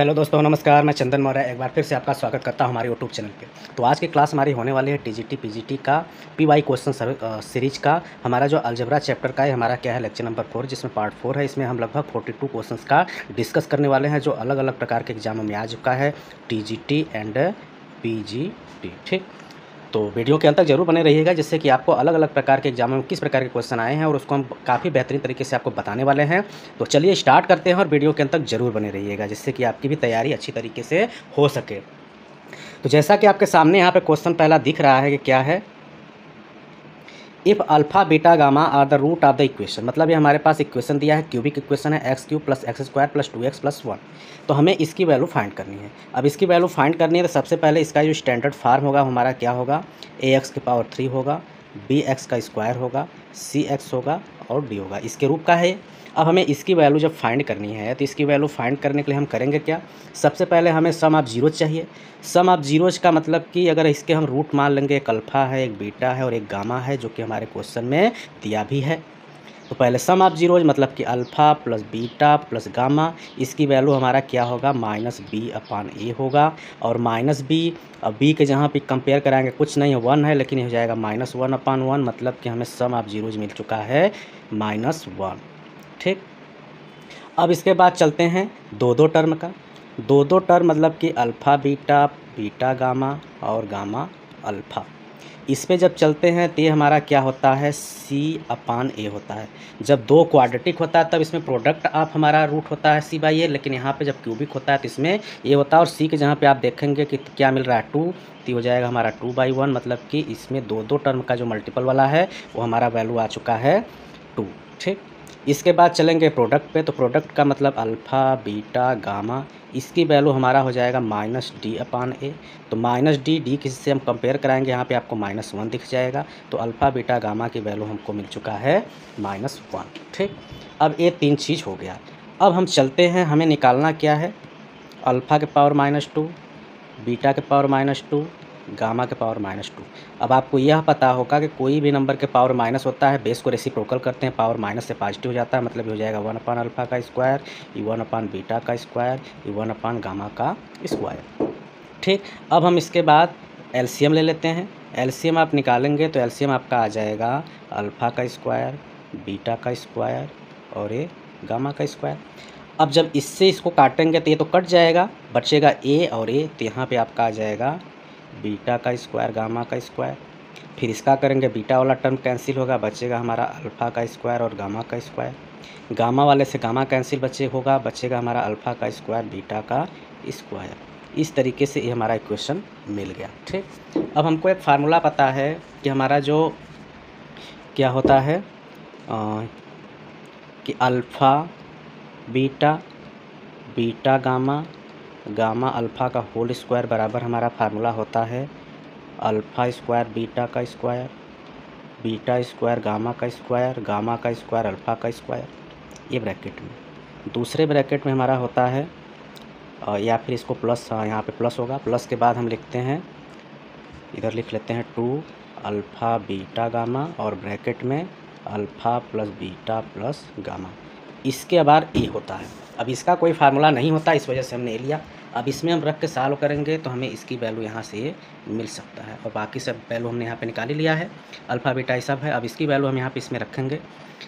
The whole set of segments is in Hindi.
हेलो दोस्तों, नमस्कार। मैं चंदन मौर्य एक बार फिर से आपका स्वागत करता हूं हमारे यूट्यूब चैनल पे। तो आज की क्लास हमारी होने वाली है टीजीटी पीजीटी का पीवाई क्वेश्चन सीरीज का। हमारा जो अलजेब्रा चैप्टर का है, हमारा क्या है, लेक्चर नंबर 4, जिसमें पार्ट 4 है। इसमें हम लगभग 42 क्वेश्चंस का डिस्कस करने वाले हैं, जो अलग अलग प्रकार के एग्जामों में आ चुका है, टीजीटी एंड पीजीटी। ठीक, तो वीडियो के अंत तक जरूर बने रहिएगा, जिससे कि आपको अलग अलग प्रकार के एग्जामों में किस प्रकार के क्वेश्चन आए हैं और उसको हम काफ़ी बेहतरीन तरीके से आपको बताने वाले हैं। तो चलिए स्टार्ट करते हैं और वीडियो के अंत तक जरूर बने रहिएगा, जिससे कि आपकी भी तैयारी अच्छी तरीके से हो सके। तो जैसा कि आपके सामने यहाँ पे क्वेश्चन पहला दिख रहा है कि क्या है, if alpha beta gamma are the root of the equation. मतलब ये हमारे पास इक्वेशन दिया है, क्यूबिक इक्वेशन है, x cube plus x square plus 2x plus 1। तो हमें इसकी वैल्यू फाइंड करनी है। अब इसकी वैल्यू फाइंड करनी है तो सबसे पहले इसका जो स्टैंडर्ड फार्म होगा हमारा क्या होगा, ax की पावर 3 होगा, bx का स्क्वायर होगा, cx होगा और d होगा, इसके रूप का है। अब हमें इसकी वैल्यू जब फाइंड करनी है तो इसकी वैल्यू फाइंड करने के लिए हम करेंगे क्या, सबसे पहले हमें सम ऑफ जीरोज चाहिए। सम ऑफ जीरोज का मतलब कि अगर इसके हम रूट मान लेंगे, एक अल्फ़ा है, एक बीटा है और एक गामा है, जो कि हमारे क्वेश्चन में दिया भी है। तो पहले सम ऑफ जीरोज मतलब कि alpha plus beta plus gamma, इसकी वैल्यू हमारा क्या होगा, -b/a होगा। और -b, अब b के जहाँ पे कंपेयर कराएंगे कुछ नहीं है, 1 है, लेकिन ये हो जाएगा -1/1, मतलब कि हमें सम ऑफ जीरोज मिल चुका है -1। ठीक, अब इसके बाद चलते हैं दो टर्म का। दो टर्म मतलब कि अल्फ़ा बीटा, बीटा गामा और गामा अल्फ़ा। इस पे जब चलते हैं तो ये हमारा क्या होता है, c/a होता है। जब दो क्वाड्रेटिक होता है तब इसमें प्रोडक्ट ऑफ हमारा रूट होता है c/a, लेकिन यहाँ पे जब क्यूबिक होता है तो इसमें ये होता है। और c के जहाँ पे आप देखेंगे कि क्या मिल रहा है, 2, तो हो जाएगा हमारा 2/1, मतलब कि इसमें दो टर्म का जो मल्टीपल वाला है वो हमारा वैल्यू आ चुका है 2। ठीक, इसके बाद चलेंगे प्रोडक्ट पे। तो प्रोडक्ट का मतलब अल्फ़ा बीटा गामा, इसकी वैल्यू हमारा हो जाएगा -d/a। तो -d किससे हम कंपेयर कराएंगे, यहाँ पे आपको -1 दिख जाएगा। तो अल्फ़ा बीटा गामा की वैल्यू हमको मिल चुका है -1। ठीक, अब ये 3 चीज़ हो गया। अब हम चलते हैं, हमें निकालना क्या है, अल्फ़ा के पावर -2, बीटा के पावर -2, गामा के पावर -2। अब आपको यह पता होगा कि कोई भी नंबर के पावर माइनस होता है, बेस को रेसिप्रोकल करते हैं, पावर माइनस से पॉजिटिव हो जाता है, मतलब ये हो जाएगा 1/अल्फ़ा का स्क्वायर, ये 1/बीटा का स्क्वायर, ये 1/गामा का स्क्वायर। ठीक, अब हम इसके बाद एलसीएम ले लेते हैं। एलसीएम आप निकालेंगे तो एलसीएम आपका आ जाएगा अल्फ़ा का स्क्वायर, बीटा का स्क्वायर और ये गामा का स्क्वायर। अब जब इससे इसको काटेंगे तो ये तो कट जाएगा, बचेगा ए और ए, तो यहाँ पे आपका आ जाएगा बीटा का स्क्वायर, गामा का स्क्वायर। फिर इसका करेंगे, बीटा वाला टर्म कैंसिल होगा, बचेगा हमारा अल्फ़ा का स्क्वायर और गामा का स्क्वायर। गामा वाले से गामा कैंसिल बचेगा हमारा अल्फ़ा का स्क्वायर, बीटा का स्क्वायर। इस तरीके से ये हमारा इक्वेशन मिल गया। ठीक, अब हमको एक फार्मूला पता है कि हमारा जो क्या होता है कि alpha beta, beta gamma, gamma alpha का होल स्क्वायर बराबर हमारा फार्मूला होता है अल्फ़ा स्क्वायर बीटा का स्क्वायर, बीटा स्क्वायर गामा का स्क्वायर, गामा का स्क्वायर अल्फ़ा का स्क्वायर, ये ब्रैकेट में। दूसरे ब्रैकेट में हमारा होता है या फिर इसको प्लस, यहाँ पे प्लस होगा, प्लस के बाद हम लिखते हैं, इधर लिख लेते हैं 2 अल्फ़ा बीटा गामा और ब्रैकेट में alpha plus beta plus gamma. इसके बाद ए होता है। अब इसका कोई फार्मूला नहीं होता, इस वजह से हमने ए लिया। अब इसमें हम रख के सॉल्व करेंगे तो हमें इसकी वैल्यू यहाँ से मिल सकता है, और बाकी सब वैल्यू हमने यहाँ पे निकाल ही लिया है, अल्फ़ा बीटा ये सब है। अब इसकी वैल्यू हम यहाँ पे इसमें रखेंगे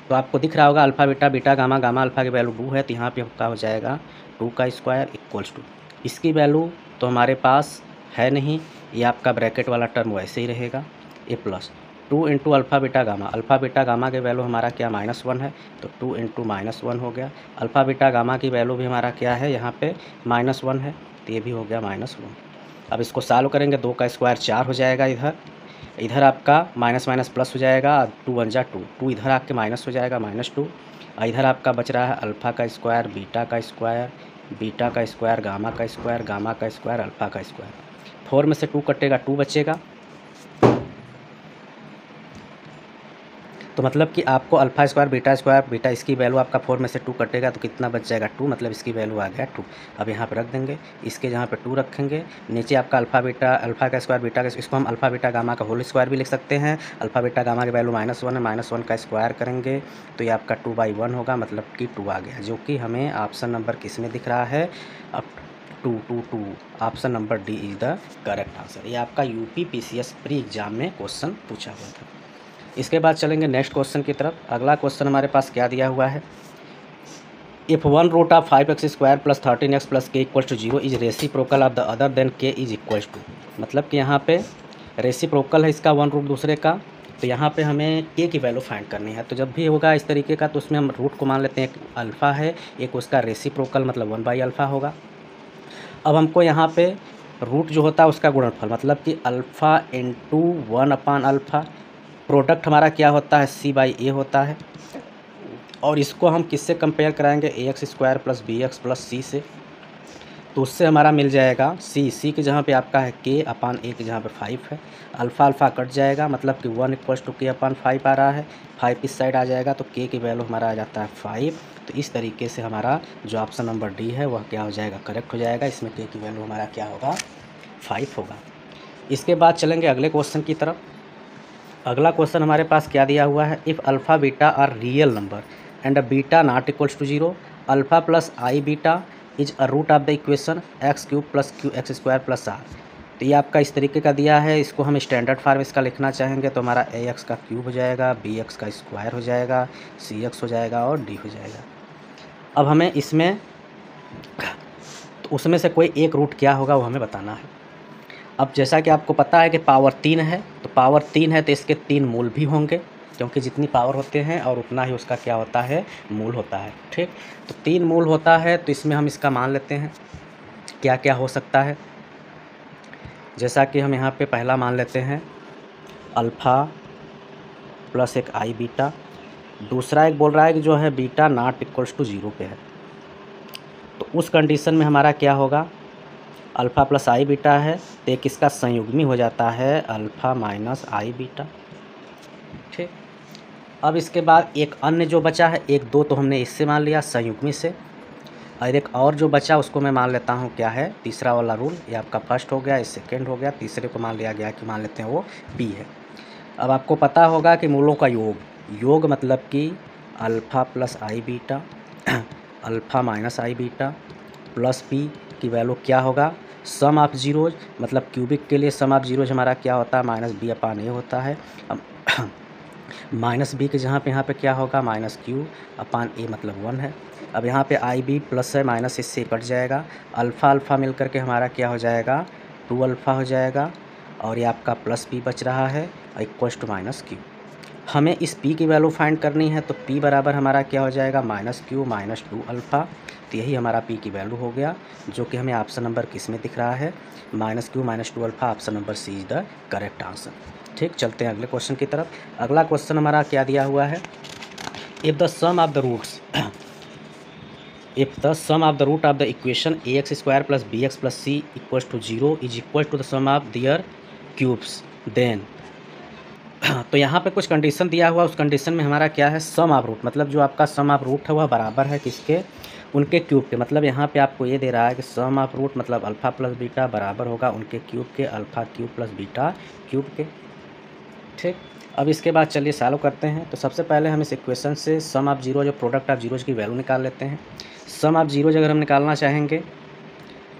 तो आपको दिख रहा होगा alpha beta, beta gamma, gamma alpha की वैल्यू 2 है, तो यहाँ पे आपका हो जाएगा 2 का स्क्वायर इक्वल्स टू, इसकी वैल्यू तो हमारे पास है नहीं, ये आपका ब्रैकेट वाला टर्म वैसे ही रहेगा, A plus 2 into alpha beta gamma. Alpha beta gamma के वैल्यू हमारा क्या -1 है, तो 2 इंटू -1 हो गया। अल्फ़ा बीटा गामा की वैल्यू भी हमारा क्या है, यहाँ पे -1 है, तो ये भी हो गया -1। अब इसको सॉल्व करेंगे, 2 का स्क्वायर 4 हो जाएगा, इधर आपका माइनस माइनस प्लस हो जाएगा, 2 1 जा 2, 2 इधर आपके माइनस हो जाएगा -2, इधर आपका बच रहा है अल्फ़ा का स्क्वायर, बीटा का स्क्वायर, बीटा का स्क्वायर, गामा का स्क्वायर, गामा का स्क्वायर, अल्फ़ा का स्क्वायर। 4 में से 2 कटेगा, 2 बचेगा, तो मतलब कि आपको अल्फ़ा स्क्वायर, बीटा इसकी वैल्यू आपका 4 में से 2 कटेगा तो कितना बच जाएगा, 2, मतलब इसकी वैल्यू आ गया 2। अब यहाँ पे रख देंगे, इसके जहाँ पे 2 रखेंगे, नीचे आपका अल्फ़ा का स्क्वायर, बीटा का, इसको हम अल्फ़ा बीटा गामा का होल स्क्वायर भी लिख सकते हैं। अल्फ़ा बीटा गामा की वैल्यू -1 है, -1 का स्क्वायर करेंगे तो ये आपका 2/1 होगा, मतलब कि 2 आ गया, जो कि हमें ऑप्शन नंबर किस में दिख रहा है, अब two two two. Option number D is the correct answer. ये आपका यूपी पीसीएस प्री एग्जाम में क्वेश्चन पूछा हुआ था। इसके बाद चलेंगे नेक्स्ट क्वेश्चन की तरफ। अगला क्वेश्चन हमारे पास क्या दिया हुआ है, if one root of 5x² plus 13x plus K equals to 0 is reciprocal of the other then K is equals to. मतलब कि यहाँ पे रेसिप्रोकल है इसका वन रूट दूसरे का, तो यहाँ पे हमें के की वैल्यू फाइंड करनी है। तो जब भी होगा इस तरीके का तो उसमें हम रूट को मान लेते हैं, एक अल्फ़ा है, एक उसका रेसिप्रोकल मतलब 1/अल्फ़ा होगा। अब हमको यहाँ पे रूट जो होता है उसका गुणनफल, मतलब कि अल्फ़ा इंटू 1/अल्फ़ा, प्रोडक्ट हमारा क्या होता है c/a होता है। और इसको हम किससे कंपेयर कराएंगे, ax² plus bx plus c से। तो उससे हमारा मिल जाएगा c के जहाँ पे आपका है k/a के जहाँ पे 5 है, अल्फ़ा अल्फ़ा कट जाएगा, मतलब कि 1 = k/5 आ रहा है, 5 इस साइड आ जाएगा तो k की वैल्यू हमारा आ जाता है 5। तो इस तरीके से हमारा जो ऑप्शन नंबर डी है वह क्या हो जाएगा, करेक्ट हो जाएगा। इसमें k की वैल्यू हमारा क्या होगा, 5 होगा। इसके बाद चलेंगे अगले क्वेश्चन की तरफ। अगला क्वेश्चन हमारे पास क्या दिया हुआ है, if alpha beta are real number and beta not equals to 0, alpha plus i beta is a root of the equation x³ plus qx² plus r। तो ये आपका इस तरीके का दिया है, इसको हम स्टैंडर्ड फार्म इसका लिखना चाहेंगे तो हमारा ax का क्यूब हो जाएगा, bx का स्क्वायर हो जाएगा, cx हो जाएगा और d हो जाएगा। अब हमें इसमें तो उसमें से कोई एक रूट क्या होगा वो हमें बताना है। अब जैसा कि आपको पता है कि पावर 3 है, तो पावर 3 है तो इसके 3 मूल भी होंगे, क्योंकि जितनी पावर होते हैं और उतना ही उसका क्या होता है, मूल होता है। ठीक, तो 3 मूल होता है तो इसमें हम इसका मान लेते हैं क्या क्या हो सकता है। जैसा कि हम यहाँ पे पहला मान लेते हैं अल्फ़ा प्लस एक आई बीटा, दूसरा एक बोल रहा है कि जो है बीटा नॉट इक्वल्स टू 0 पे है। तो उस कंडीशन में हमारा क्या होगा, अल्फ़ा प्लस आई बीटा है तो एक इसका संयुग्मी हो जाता है अल्फ़ा माइनस आई बीटा। ठीक, अब इसके बाद एक अन्य जो बचा है, एक दो तो हमने इससे मान लिया संयुग्मी से, और एक और जो बचा उसको मैं मान लेता हूँ क्या है, तीसरा वाला रूल। ये आपका फर्स्ट हो गया, ये सेकेंड हो गया, तीसरे को मान लिया गया कि मान लेते हैं वो पी है। अब आपको पता होगा कि मूलों का योग मतलब कि alpha plus i beta alpha minus I beta plus P की वैल्यू क्या होगा, सम ऑफ जीरोज, मतलब क्यूबिक के लिए सम ऑफ जीरोज हमारा क्या होता है, -b/a होता है। माइनस बी के जहाँ पे यहाँ पे क्या होगा, -q/a मतलब 1 है। अब यहाँ पे आई बी प्लस है, माइनस इससे कट जाएगा, अल्फ़ा अल्फ़ा मिल करके हमारा क्या हो जाएगा, 2α हो जाएगा, और ये आपका प्लस p बच रहा है इक्वल्स टू -q। हमें इस p की वैल्यू फाइंड करनी है, तो p बराबर हमारा क्या हो जाएगा, -q - 2α। तो यही हमारा p की वैल्यू हो गया, जो कि हमें ऑप्शन नंबर किस में दिख रहा है, -q - 2α, option number C is the correct answer. ठीक, चलते हैं अगले क्वेश्चन की तरफ। अगला क्वेश्चन हमारा क्या दिया हुआ है, if the sum of the roots root of the equation ax² plus bx plus c equals to 0 is equal to the sum of their cubes then. तो यहाँ पे कुछ कंडीशन दिया हुआ, उस कंडीशन में हमारा क्या है, सम ऑफ रूट, मतलब जो आपका सम ऑफ रूट है वह बराबर है किसके, उनके क्यूब के। मतलब यहाँ पे आपको ये दे रहा है कि सम ऑफ रूट मतलब अल्फ़ा प्लस बीटा बराबर होगा उनके क्यूब के, alpha cube plus beta cube के। ठीक, अब इसके बाद चलिए सॉल्व करते हैं। तो सबसे पहले हम इस इक्वेशन से सम ऑफ जीरो, जो प्रोडक्ट ऑफ जीरोज की वैल्यू निकाल लेते हैं। सम ऑफ जीरोज अगर हम निकालना चाहेंगे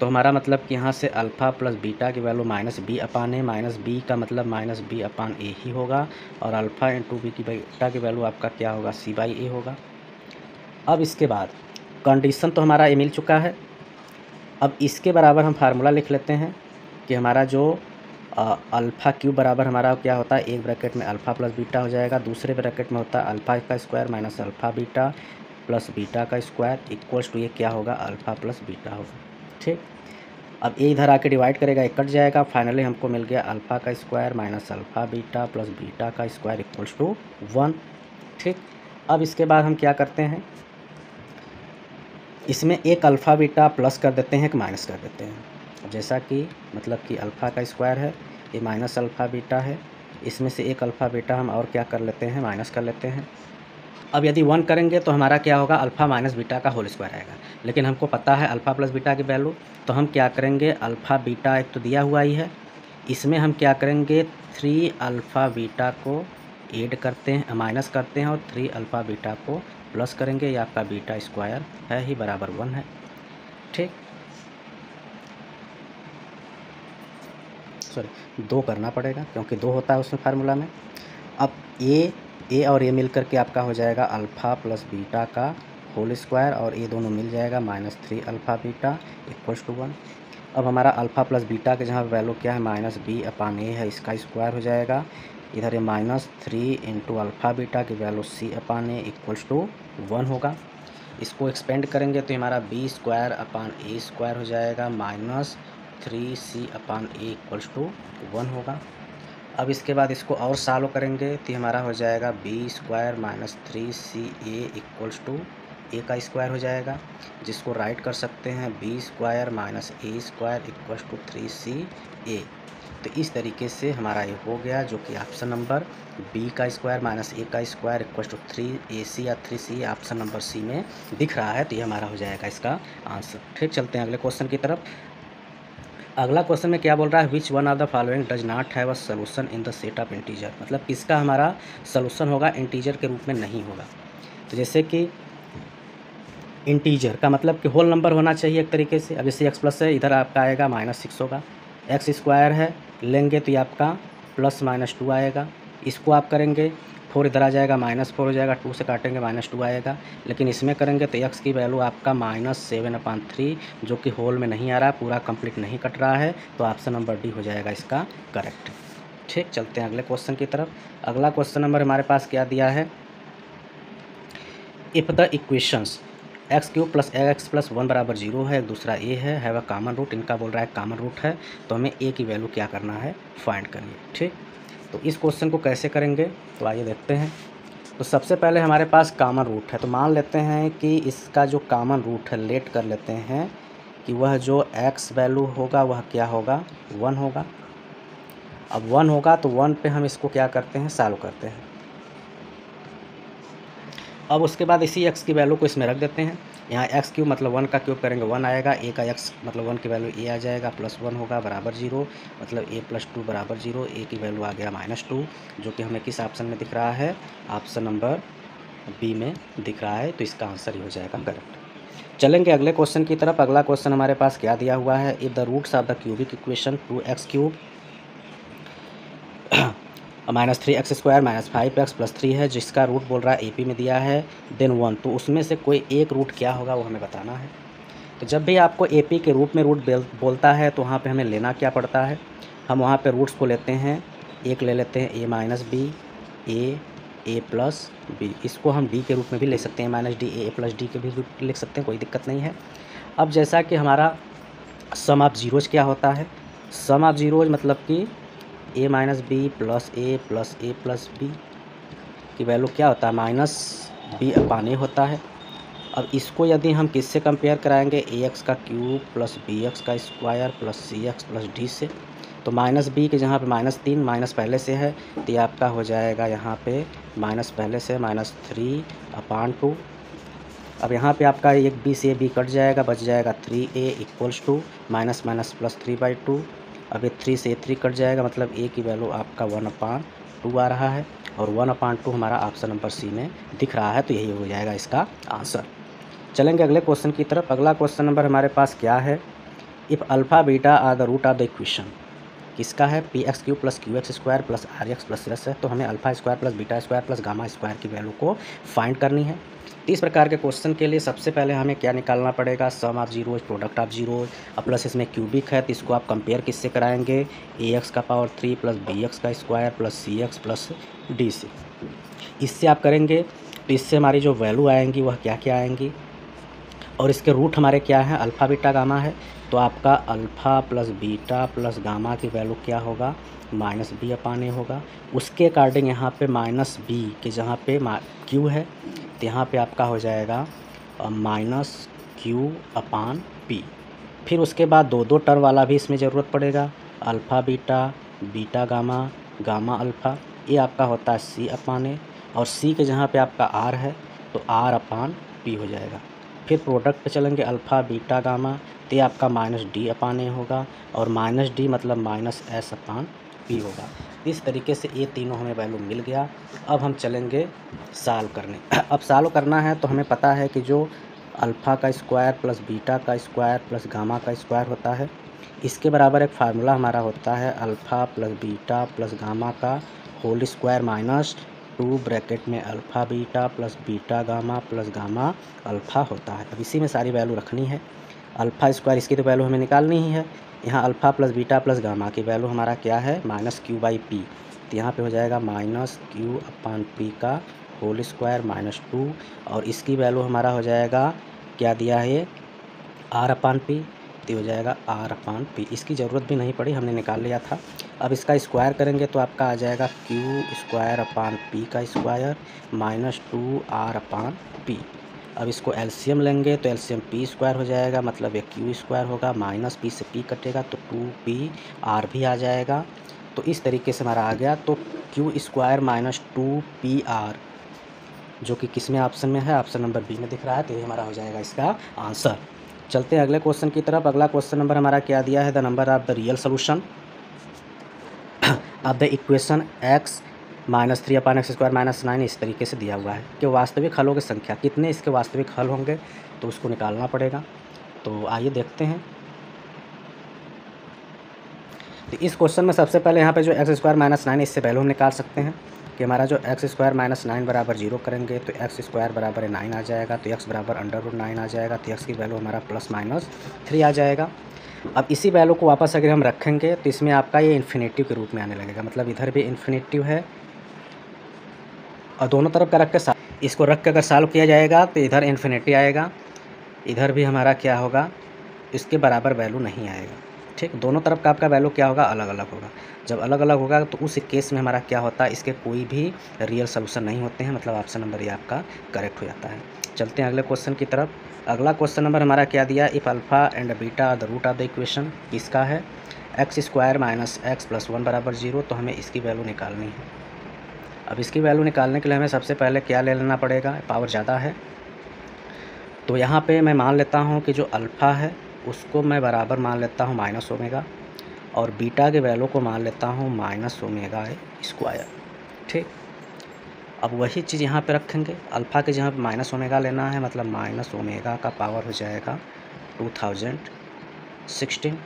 तो हमारा मतलब कि यहाँ से अल्फ़ा प्लस बीटा की वैल्यू -b/a, माइनस बी का मतलब -b/a ही होगा, और अल्फ़ा इंटू बी की बीटा की वैल्यू आपका क्या होगा, c/a होगा। अब इसके बाद कंडीशन तो हमारा ये मिल चुका है। अब इसके बराबर हम फार्मूला लिख लेते हैं कि हमारा जो अल्फ़ा क्यूब बराबर हमारा क्या होता है, एक ब्रैकेट में अल्फ़ा प्लस बीटा हो जाएगा, दूसरे ब्रैकेट में होता है अल्फ़ा का square minus alpha beta plus beta का स्क्वायर इक्वल्स टू ये क्या होगा, अल्फ़ा प्लस बीटा होगा। ठीक, अब ये इधर आके डिवाइड करेगा, एक कट जाएगा, फाइनली हमको मिल गया अल्फ़ा का square minus alpha beta plus beta का स्क्वायर इक्वल्स टू 1। ठीक, अब इसके बाद हम क्या करते हैं, इसमें एक अल्फ़ा बीटा प्लस कर देते हैं, एक माइनस कर देते हैं। जैसा कि मतलब कि अल्फ़ा का स्क्वायर है, ये माइनस अल्फ़ा बीटा है, इसमें से एक अल्फ़ा बीटा हम और क्या कर लेते हैं, माइनस कर लेते हैं। अब यदि 1 करेंगे तो हमारा क्या होगा, अल्फ़ा माइनस बीटा का होल स्क्वायर आएगा, लेकिन हमको पता है अल्फ़ा प्लस बीटा की वैल्यू, तो हम क्या करेंगे, अल्फ़ा बीटा एक तो दिया हुआ ही है, इसमें हम क्या करेंगे 3 अल्फ़ा बीटा को ऐड करते हैं, माइनस करते हैं, और 3 अल्फ़ा बीटा को प्लस करेंगे, ये आपका बीटा स्क्वायर है ही बराबर 1 है। ठीक, सॉरी 2 करना पड़ेगा क्योंकि 2 होता है उसमें फार्मूला में। अब ए और ए मिल कर के आपका हो जाएगा अल्फ़ा प्लस बीटा का होल स्क्वायर, और ये दोनों मिल जाएगा -3 अल्फ़ा बीटा इक्वल्स टू 1। अब हमारा अल्फ़ा प्लस बीटा के जहाँ वैल्यू क्या है -b/a है, इसका स्क्वायर हो जाएगा। इधर ये -3 इंटू अल्फ़ा बीटा की वैल्यू c/a इक्वल्स टू 1 होगा। इसको एक्सपेंड करेंगे तो हमारा b²/a² हो जाएगा, -3c/a इक्वल्स टू 1 होगा। अब इसके बाद इसको और सॉल्व करेंगे तो हमारा हो जाएगा b² - 3ca equals to a का स्क्वायर हो जाएगा, जिसको राइट कर सकते हैं b² - a² equals to 3ca। तो इस तरीके से हमारा ये हो गया, जो कि option number b² - a² equals to 3ac या 3ca ऑप्शन नंबर सी में दिख रहा है। तो ये हमारा हो जाएगा इसका आंसर। ठीक, चलते हैं अगले क्वेश्चन की तरफ। अगला क्वेश्चन में क्या बोल रहा है, which one of the following does not have a solution in the set of integer, मतलब किसका हमारा सोल्यूशन होगा इंटीजर के रूप में नहीं होगा। तो जैसे कि इंटीजर का मतलब कि होल नंबर होना चाहिए एक तरीके से। अब जैसे x प्लस है, इधर आपका आएगा -6 होगा, x स्क्वायर है लेंगे तो ये आपका +-2 आएगा। इसको आप करेंगे 4 इधर आ जाएगा, -4 हो जाएगा, 2 से काटेंगे -2 आएगा। लेकिन इसमें करेंगे तो x की वैल्यू आपका -7/3, जो कि होल में नहीं आ रहा है, पूरा कंप्लीट नहीं कट रहा है। तो ऑप्शन नंबर डी हो जाएगा इसका करेक्ट। ठीक, चलते हैं अगले क्वेश्चन की तरफ। अगला क्वेश्चन नंबर हमारे पास क्या दिया है, if the equations x³ + x + 1 = 0 है, दूसरा a है, हैव अ कॉमन रूट, इनका बोल रहा है कॉमन रूट है, तो हमें a की वैल्यू क्या करना है, फाइंड करिए। ठीक, तो इस क्वेश्चन को कैसे करेंगे, तो आइए देखते हैं। तो सबसे पहले हमारे पास कॉमन रूट है, तो मान लेते हैं कि इसका जो कॉमन रूट है लेट कर लेते हैं कि वह जो x वैल्यू होगा वह क्या होगा, 1 होगा। अब 1 होगा तो 1 पे हम इसको क्या करते हैं, सॉल्व करते हैं। अब उसके बाद इसी x की वैल्यू को इसमें रख देते हैं। यहाँ x³ मतलब 1 का क्यूब करेंगे 1 आएगा, a का x मतलब 1 की वैल्यू a आ जाएगा, +1 होगा बराबर 0, मतलब a + 2 बराबर 0, a की वैल्यू आ गया -2, जो कि हमें किस ऑप्शन में दिख रहा है, ऑप्शन नंबर बी में दिख रहा है। तो इसका आंसर ही हो जाएगा करेक्ट। चलेंगे अगले क्वेश्चन की तरफ। अगला क्वेश्चन हमारे पास क्या दिया हुआ है, if the roots of the cubic equation 2x³ -3x² - 5x + 3 है, जिसका रूट बोल रहा है AP में दिया है, देन 1, तो उसमें से कोई एक रूट क्या होगा वो हमें बताना है। तो जब भी आपको AP के रूप में रूट बोलता है तो वहाँ पे हमें लेना क्या पड़ता है, हम वहाँ पे रूट्स को लेते हैं, एक ले लेते हैं a - b, a + b, इसको हम d के रूप में भी ले सकते हैं, -d a + d के भी रूप लिख सकते हैं, कोई दिक्कत नहीं है। अब जैसा कि हमारा सम ऑफ जीरोज़ क्या होता है, सम ऑफ जीरोज़ मतलब कि a - b + a + a + b की वैल्यू क्या होता है, -b/a होता है। अब इसको यदि हम किससे कंपेयर कराएंगे, ax³ + bx² + cx + d से, तो -b के जहाँ पे -3 माइनस पहले से है, तो ये आपका हो जाएगा यहाँ पे माइनस पहले से -3/2। अब यहाँ पे आपका एक b से b कट जाएगा, बच जाएगा 3a इक्वल्स टू -−+3/2। अब ये 3 से 3 कट जाएगा, मतलब a की वैल्यू आपका 1/2 आ रहा है, और 1/2 हमारा ऑप्शन नंबर सी में दिख रहा है। तो यही हो जाएगा इसका आंसर। चलेंगे अगले क्वेश्चन की तरफ। अगला क्वेश्चन नंबर हमारे पास क्या है, if alpha beta are the root of the equation, किसका है, px³ + qx² + rx + s है, तो हमें α² + β² + γ² की वैल्यू को फाइंड करनी है। तो इस प्रकार के क्वेश्चन के लिए सबसे पहले हमें क्या निकालना पड़ेगा, sum of zeros, product of zeros, और प्लस इसमें क्यूबिक है, तो इसको आप कंपेयर किससे कराएंगे, ax³ + bx² + cx + d से। इससे आप करेंगे तो इससे हमारी जो वैल्यू आएंगी वह क्या क्या आएंगी, और इसके रूट हमारे क्या हैं, अल्फ़ा बीटा गामा है, तो आपका alpha plus beta plus gamma की वैल्यू क्या होगा, -b/a होगा। उसके अकॉर्डिंग यहाँ पे -b के जहाँ पे q है, तो यहाँ पे आपका हो जाएगा -q/p। फिर उसके बाद दो टर्म वाला भी इसमें ज़रूरत पड़ेगा, alpha beta, beta gamma, gamma alpha, ये आपका होता है c/a, और c के जहाँ पे आपका r है तो r/p हो जाएगा। फिर प्रोडक्ट पे चलेंगे, अल्फ़ा बीटा गामा, तो ये आपका -d/a होगा, और -d मतलब -s/p होगा। इस तरीके से ये तीनों हमें वैल्यू मिल गया। अब हम चलेंगे सॉल्व करने। अब सॉल्व करना है तो हमें पता है कि जो अल्फ़ा का स्क्वायर प्लस बीटा का स्क्वायर प्लस गामा का स्क्वायर होता है। इसके बराबर एक फार्मूला हमारा होता है alpha plus beta plus gamma का होल स्क्वायर माइनस 2 ब्रैकेट में alpha beta plus beta gamma plus gamma alpha होता है। अब इसी में सारी वैल्यू रखनी है। अल्फ़ा स्क्वायर इसकी तो वैल्यू हमें निकालनी ही है। यहाँ alpha plus beta plus gamma की वैल्यू हमारा क्या है -q/p, तो यहाँ पे हो जाएगा -q/p का होल स्क्वायर -2 और इसकी वैल्यू हमारा हो जाएगा क्या दिया है ये r/p, तो हो जाएगा r/p। इसकी ज़रूरत भी नहीं पड़ी, हमने निकाल लिया था। अब इसका स्क्वायर करेंगे तो आपका आ जाएगा q² का स्क्वायर -2r/p। अब इसको एलसीएम लेंगे तो एलसीएम p² हो जाएगा, मतलब ये q² होगा, माइनस p से p कटेगा तो 2pr भी आ जाएगा। तो इस तरीके से हमारा आ गया। तो q² -2pr जो कि किस में ऑप्शन में है, ऑप्शन नंबर बी में दिख रहा है, तो ये हमारा हो जाएगा इसका आंसर। चलते हैं अगले क्वेश्चन की तरफ। अगला क्वेश्चन नंबर हमारा क्या दिया है, the number of the real solution of the equation x -3/x² -9 इस तरीके से दिया हुआ है कि वास्तविक हलों की संख्या कितने इसके वास्तविक हल होंगे, तो उसको निकालना पड़ेगा। तो आइए देखते हैं। तो इस क्वेश्चन में सबसे पहले यहाँ पे जो x² -9 इससे वैल्यू हम निकाल सकते हैं कि हमारा जो x² -9 बराबर 0 करेंगे तो x² बराबर 9 आ जाएगा, तो x बराबर √9 आ जाएगा, तो x की वैल्यू हमारा +-3 आ जाएगा। अब इसी वैल्यू को वापस अगर हम रखेंगे तो इसमें आपका ये इन्फिनेटिव के रूप में आने लगेगा, मतलब इधर भी इन्फिनेटिव है और दोनों तरफ का रख के इसको रख के अगर सॉल्व किया जाएगा तो इधर इन्फिनिटी आएगा, इधर भी हमारा क्या होगा, इसके बराबर वैल्यू नहीं आएगा। ठीक, दोनों तरफ का आपका वैल्यू क्या होगा, अलग अलग होगा। जब अलग अलग होगा तो उस केस में हमारा क्या होता है, इसके कोई भी रियल सोल्यूशन नहीं होते हैं, मतलब ऑप्शन नंबर ये आपका करेक्ट हो जाता है। चलते हैं अगले क्वेश्चन की तरफ। अगला क्वेश्चन नंबर हमारा क्या दिया, if alpha and beta are the root of the equation, किसका है x² - x + 1 बराबर 0, तो हमें इसकी वैल्यू निकालनी है। अब इसकी वैल्यू निकालने के लिए हमें सबसे पहले क्या ले लेना पड़ेगा, पावर ज़्यादा है, तो यहाँ पे मैं मान लेता हूँ कि जो अल्फ़ा है उसको मैं बराबर मान लेता हूँ -ω और बीटा के वैल्यू को मान लेता हूँ -ω²। ठीक, अब वही चीज़ यहाँ पे रखेंगे, अल्फ़ा के जहाँ पे -ω लेना है, मतलब -ω का पावर हो जाएगा 2016।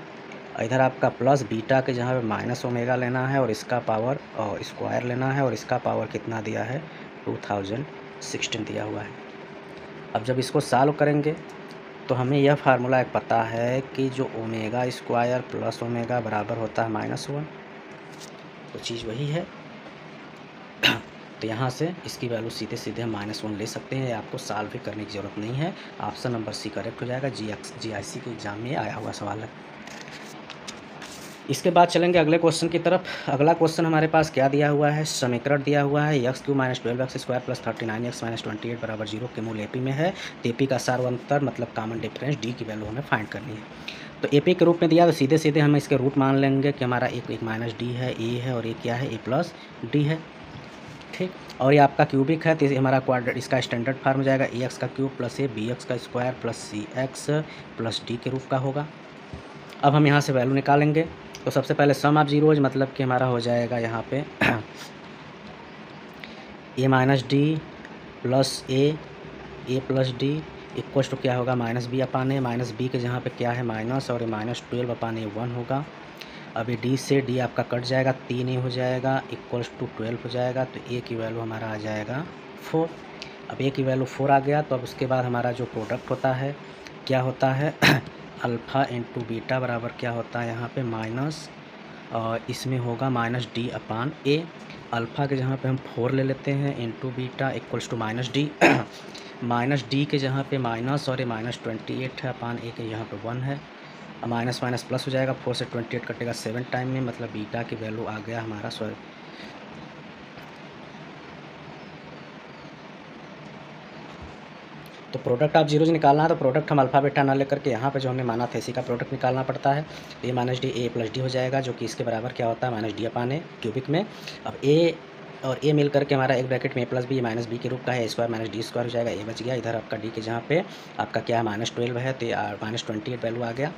इधर आपका प्लस बीटा के जहाँ पे -ω लेना है और इसका पावर और स्क्वायर लेना है और इसका पावर कितना दिया है 2016 दिया हुआ है। अब जब इसको सॉल्व करेंगे तो हमें यह फार्मूला एक पता है कि जो ω² + ω बराबर होता है -1, तो चीज़ वही है। तो यहाँ से इसकी वैल्यू सीधे सीधे हम -1 ले सकते हैं, आपको सॉल्व भी करने की ज़रूरत नहीं है। ऑप्शन नंबर सी करेक्ट हो जाएगा, GIC के एग्ज़ाम में आया हुआ सवाल है। इसके बाद चलेंगे अगले क्वेश्चन की तरफ। अगला क्वेश्चन हमारे पास क्या दिया हुआ है, समीकरण दिया हुआ है x³ - 12x² + 39x - 28 बराबर 0 के मूल AP में है, तो AP का सार्वंतर मतलब कॉमन डिफरेंस D की वैल्यू हमें फाइंड करनी है। तो AP के रूप में दिया तो सीधे सीधे हम इसके रूट मान लेंगे कि हमारा एक -D है, A है और ये क्या है A + D है। ठीक, और ये आपका क्यूबिक है तो हमारा क्वाड्रेट इसका स्टैंडर्ड फॉर्म हो जाएगा AX का क्यूब + A BX का स्क्वायर + CX + D के रूप का होगा। अब हम यहाँ से वैल्यू निकालेंगे, तो सबसे पहले सम ऑफ जीरोज मतलब कि हमारा हो जाएगा यहाँ पे A - D + A + D equals to क्या होगा -B/A, -B के जहाँ पे क्या है माइनस और ये -12/A 1 होगा। अब ये D से D आपका कट जाएगा, 3A हो जाएगा इक्वल्स टू 12 हो जाएगा, तो A की वैल्यू हमारा आ जाएगा 4। अब A की वैल्यू 4 आ गया, तो अब उसके बाद हमारा जो प्रोडक्ट होता है क्या होता है अल्फ़ा इंटू बीटा बराबर क्या होता है यहाँ पे माइनस और इसमें होगा -D/A। अल्फ़ा के जहाँ पे हम 4 ले लेते हैं into beta equals to -D -D के जहाँ पे माइनस और ये -28 है A के यहाँ पे 1 है, माइनस माइनस प्लस हो जाएगा, 4 से 28 कटेगा 7 टाइम में, मतलब बीटा की वैल्यू आ गया हमारा तो प्रोडक्ट ऑफ जीरोज निकालना है, तो प्रोडक्ट हम अल्फ़ा बीटा ना लेकर के यहाँ पे जो हमने माना था इसी का प्रोडक्ट निकालना पड़ता है। तो ये -D A + D हो जाएगा, जो कि इसके बराबर क्या होता है -D/A क्यूबिक में। अब A और A मिल करके हमारा एक ब्रैकेट में A + B -B के रूप का है, A² - D² हो जाएगा, A बच गया। इधर आपका D के जहाँ पे आपका क्या है -12 है, तो -28 वैल्यू आ गया।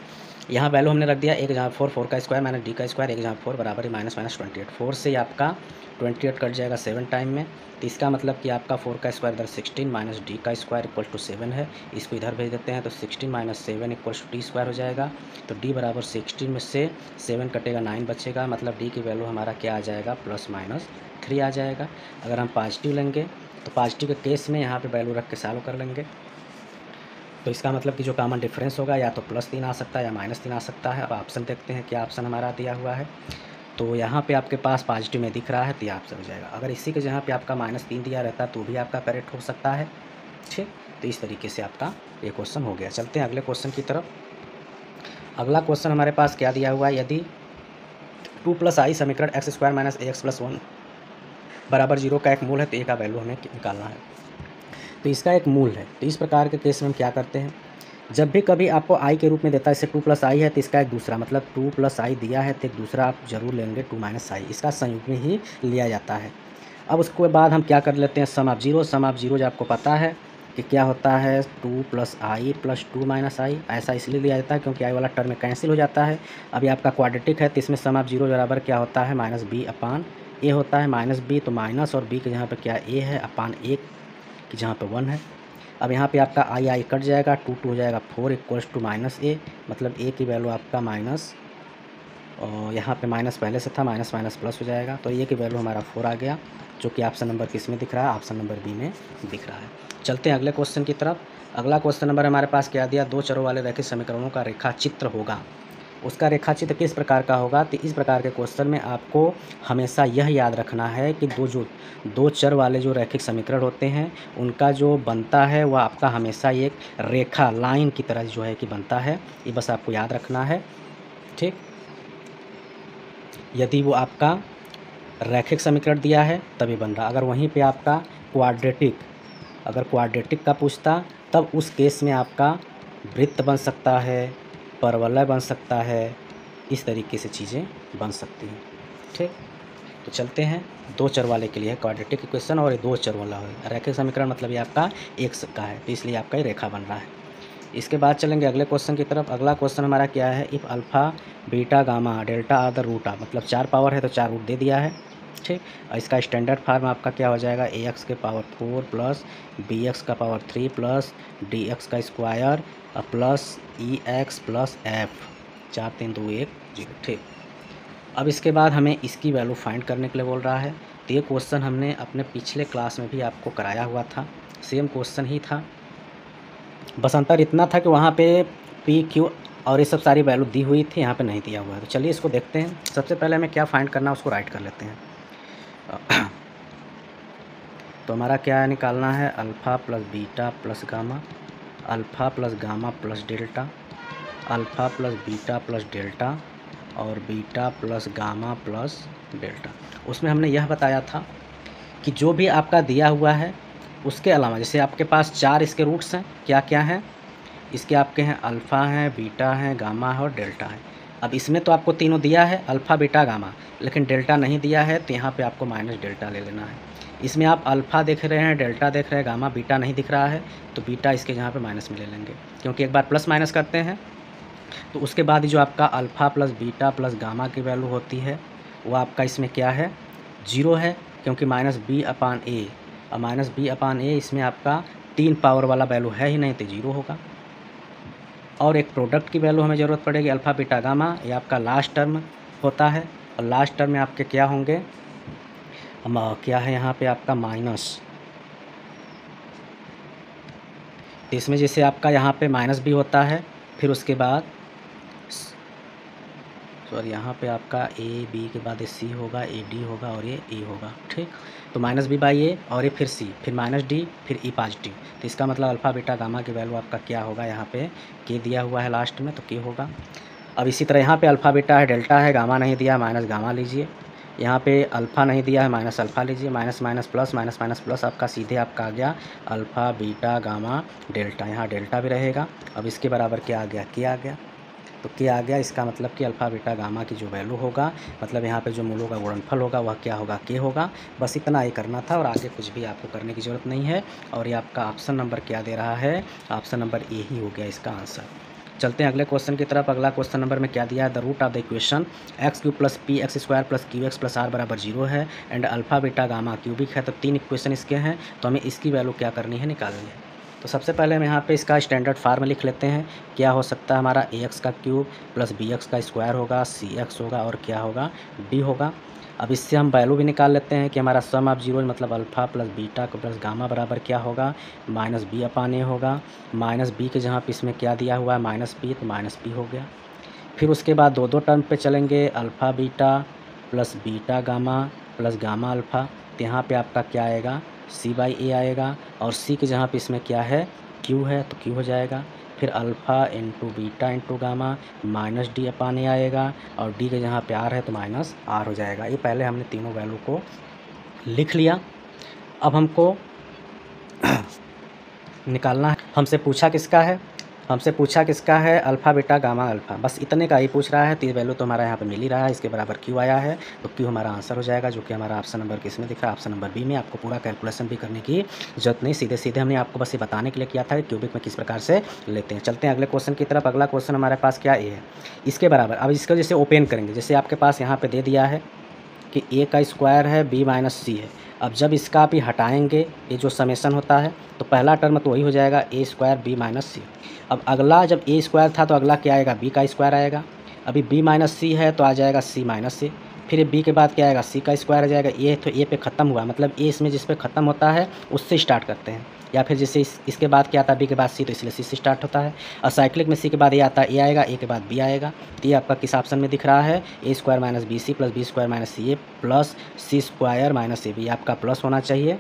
यहाँ वैल्यू हमने रख दिया 1 जहाँ 4, 4 का स्क्वायर माइनस डी का स्क्वायर, 1 जहाँ 4 बराबर है माइनस 28। 4 से आपका 28 कट जाएगा 7 टाइम में, तो इसका मतलब कि आपका 4 का स्क्वायर इधर 16 माइनस डी का स्क्वायर इक्वल टू 7 है। इसको इधर भेज देते हैं तो 16 minus 7 equal to D square हो जाएगा। तो डी बराबर 16 में से 7 कटेगा 9 बचेगा, मतलब डी की वैल्यू हमारा क्या आ जाएगा +-3 आ जाएगा। अगर हम पॉजिटिव लेंगे तो पॉजिटिव के केस में यहाँ पे वैल्यू रख के सॉल्व कर लेंगे, तो इसका मतलब कि जो कॉमन डिफरेंस होगा या तो +3 आ सकता है या -3 आ सकता है। अब ऑप्शन देखते हैं क्या ऑप्शन हमारा दिया हुआ है। तो यहाँ पे आपके पास पॉजिटिव में दिख रहा है तो ये ऑप्शन हो जाएगा। अगर इसी के जहाँ पे आपका -3 दिया रहता तो भी आपका करेक्ट हो सकता है। ठीक, तो इस तरीके से आपका ये क्वेश्चन हो गया। चलते हैं अगले क्वेश्चन की तरफ। अगला क्वेश्चन हमारे पास क्या दिया हुआ है, यदि 2 + i समीकरण x² - ax + 1 बराबर 0 का एक मूल है तो a का वैल्यू हमें निकालना है। तो इसका एक मूल है, तो इस प्रकार के केस में हम क्या करते हैं, जब भी कभी आपको i के रूप में देता है, इससे 2 + i है तो इसका एक दूसरा मतलब 2 + i दिया है तो एक दूसरा आप जरूर लेंगे 2 - i, इसका संयुग्म ही लिया जाता है। अब उसके बाद हम क्या कर लेते हैं, सम ऑफ जीरो जो आपको पता है कि क्या होता है 2 + i + 2 - i, ऐसा इसलिए लिया जाता है क्योंकि i वाला टर्म में कैंसिल हो जाता है। अब ये आपका क्वाड्रेटिक है तो इसमें सम ऑफ जीरो बराबर क्या होता है -b/a होता है, -b तो माइनस और b के जहाँ पे क्या a है अपान 1 कि जहाँ पे 1 है। अब यहाँ पे आपका i कट जाएगा, 2 हो जाएगा 4 इक्वल्स टू -a, मतलब a की वैल्यू आपका माइनस, और यहाँ पे माइनस पहले से था, माइनस माइनस प्लस हो जाएगा, तो a की वैल्यू हमारा 4 आ गया, जो कि ऑप्शन नंबर किस में दिख रहा है, ऑप्शन नंबर बी में दिख रहा है। चलते हैं अगले क्वेश्चन की तरफ। अगला क्वेश्चन नंबर हमारे पास क्या दिया, 2 चरों वाले रैखिक समीकरणों का रेखा चित्र होगा। उसका रेखा चित्र किस प्रकार का होगा, तो इस प्रकार के क्वेश्चन में आपको हमेशा यह याद रखना है कि दो चर वाले जो रैखिक समीकरण होते हैं उनका जो बनता है वह आपका हमेशा एक रेखा लाइन की तरह जो है कि बनता है, ये बस आपको याद रखना है। ठीक, यदि वो आपका रैखिक समीकरण दिया है तभी बन रहा, अगर वहीं पे आपका क्वाड्रेटिक का पूछता तब उस केस में आपका वृत्त बन सकता है, परवलय बन सकता है, इस तरीके से चीज़ें बन सकती हैं। ठीक, तो चलते हैं 2 चर वाले के लिए क्वाड्रेटिक इक्वेशन, और ये 2 चर वाला है रैखिक समीकरण, मतलब ये आपका एक का है तो इसलिए आपका ये रेखा बन रहा है। इसके बाद चलेंगे अगले क्वेश्चन की तरफ। अगला क्वेश्चन हमारा क्या है, if alpha beta gamma delta are the root of, मतलब 4 पावर है तो 4 रूट दे दिया है। ठीक, और इसका स्टैंडर्ड फॉर्म आपका क्या हो जाएगा, ax के पावर 4 प्लस bx का पावर 3 प्लस dx का square plus ex plus f, 4 3 2 1 0। ठीक, अब इसके बाद हमें इसकी वैल्यू फाइंड करने के लिए बोल रहा है। तो ये क्वेश्चन हमने अपने पिछले क्लास में भी आपको कराया हुआ था, सेम क्वेश्चन ही था, बस अंतर इतना था कि वहाँ पे पी क्यू और ये सब सारी वैल्यू दी हुई थी, यहाँ पे नहीं दिया हुआ है। तो चलिए इसको देखते हैं। सबसे पहले हमें क्या फाइंड करना है उसको राइट कर लेते हैं। तो हमारा क्या निकालना है, alpha plus beta plus gamma, alpha plus gamma plus delta, alpha plus beta plus delta और beta plus gamma plus delta. उसमें हमने यह बताया था कि जो भी आपका दिया हुआ है उसके अलावा, जैसे आपके पास 4 इसके रूट्स हैं, क्या क्या हैं इसके, आपके हैं अल्फ़ा हैं, बीटा हैं, गामा है और डेल्टा है। अब इसमें तो आपको तीनों दिया है अल्फ़ा बीटा गामा, लेकिन डेल्टा नहीं दिया है तो यहाँ पे आपको माइनस डेल्टा ले लेना है। इसमें आप अल्फ़ा देख रहे हैं, डेल्टा देख रहे हैं, गामा बीटा नहीं दिख रहा है तो बीटा इसके यहाँ पे माइनस में ले लेंगे, क्योंकि एक बार प्लस माइनस करते हैं तो उसके बाद जो आपका alpha plus beta plus gamma की वैल्यू होती है वो आपका इसमें क्या है 0 है, क्योंकि -b/a, और -b/a इसमें आपका 3 पावर वाला वैल्यू है ही नहीं तो 0 होगा। और एक प्रोडक्ट की वैल्यू हमें ज़रूरत पड़ेगी अल्फ़ा बीटा गामा, ये आपका लास्ट टर्म होता है, और लास्ट टर्म में आपके क्या होंगे, क्या है यहाँ पे आपका माइनस, तो इसमें जैसे आपका यहाँ पे माइनस भी होता है, फिर उसके बाद सॉरी यहाँ पे आपका ए बी के बाद सी होगा, ए डी होगा और ये ए होगा। ठीक, तो -b/a और ये फिर सी, फिर -d, फिर e पॉजिटिव, तो इसका मतलब अल्फ़ा बीटा गामा की वैल्यू आपका क्या होगा, यहाँ पे k दिया हुआ है लास्ट में तो k होगा। अब इसी तरह यहाँ पे अल्फ़ा बीटा है, डेल्टा है, गामा नहीं दिया, माइनस गामा लीजिए, यहाँ पे अल्फ़ा नहीं दिया है, माइनस अल्फ़ा लीजिए, minus minus plus, minus minus plus, आपका सीधे आपका आ गया अल्फ़ा बीटा गामा डेल्टा, यहाँ डेल्टा भी रहेगा। अब इसके बराबर क्या आ गया, k आ गया, तो k आ गया, इसका मतलब कि अल्फ़ा बीटा गामा की जो वैल्यू होगा, मतलब यहाँ पे जो मूलों का गुणनफल होगा वह क्या होगा, k होगा। बस इतना ही करना था और आगे कुछ भी आपको करने की ज़रूरत नहीं है। और ये आपका ऑप्शन नंबर क्या दे रहा है, ऑप्शन नंबर ए ही हो गया इसका आंसर। चलते हैं अगले क्वेश्चन की तरफ। अगला क्वेश्चन नंबर में क्या दिया है, the root of the equation x cube plus p x square plus q x plus r बराबर 0 है and alpha beta gamma cubic है। तो 3 इक्वेशन इसके हैं, तो हमें इसकी वैल्यू क्या करनी है, निकालनी है। तो सबसे पहले हम यहाँ पे इसका स्टैंडर्ड फार्म लिख लेते हैं। क्या हो सकता है हमारा ए एक्स का क्यूब प्लस बी एक्स का स्क्वायर होगा, सी एक्स होगा और क्या होगा, डी होगा। अब इससे हम वैल्यू भी निकाल लेते हैं कि हमारा सम ऑफ जीरो मतलब alpha plus beta plus gamma बराबर क्या होगा, माइनस बी अपान ए होगा। माइनस बी के जहाँ पे इसमें क्या दिया हुआ है माइनस बी, तो माइनस बी हो गया। फिर उसके बाद दो दो टर्म पे चलेंगे, alpha beta plus beta gamma plus gamma alpha. तो यहाँ पे आपका क्या आएगा, सी बाई ए आएगा। और सी के जहाँ पे इसमें क्या है, क्यू है, तो क्यू हो जाएगा। फिर alpha into beta into gamma minus D upon A आएगा। और डी के जहाँ पे आर है तो माइनस आर हो जाएगा। ये पहले हमने तीनों वैल्यू को लिख लिया। अब हमको निकालना है। हमसे पूछा किसका है, अल्फ़ा बीटा गामा अल्फ़ा, बस इतने का ही पूछ रहा है। तो ये वैल्यू तो हमारा यहाँ पे मिल ही रहा है, इसके बराबर क्यू आया है। तो क्यू हमारा आंसर हो जाएगा, जो कि हमारा ऑप्शन नंबर किस में दिख रहा है, ऑप्शन नंबर बी में। आपको पूरा कैलकुलेशन भी करने की जरूरत नहीं, सीधे सीधे हमने आपको बस ये बताने के लिए किया था कि क्यूबिक में किस प्रकार से लेते हैं। चलते हैं अगले क्वेश्चन की तरफ। अगला क्वेश्चन हमारे पास क्या ए है, इसके बराबर। अब इसको जैसे ओपन करेंगे, जैसे आपके पास यहाँ पर दे दिया है कि ए का स्क्वायर है बी माइनस सी है। अब जब इसका भी हटाएंगे, ये जो समेसन होता है, तो पहला टर्म तो वही हो जाएगा ए स्क्वायर बी माइनस सी। अब अगला जब ए स्क्वायर था तो अगला क्या आएगा, बी का स्क्वायर आएगा। अभी बी माइनस सी है तो आ जाएगा सी माइनस सी। फिर बी के बाद क्या आएगा, सी का स्क्वायर आ जाएगा। ए तो ए पे ख़त्म हुआ, मतलब ए इसमें जिस पे ख़त्म होता है उससे स्टार्ट करते हैं। या फिर जैसे इसके बाद क्या आता है, बी के बाद सी, तो इसलिए सी से स्टार्ट होता है। और साइक्लिक में सी के बाद ए आता है, ए आएगा, ए के बाद बी आएगा। तो ये आपका किस ऑप्शन में दिख रहा है, A square minus B C plus B square minus C A plus C square minus A B. आपका प्लस होना चाहिए,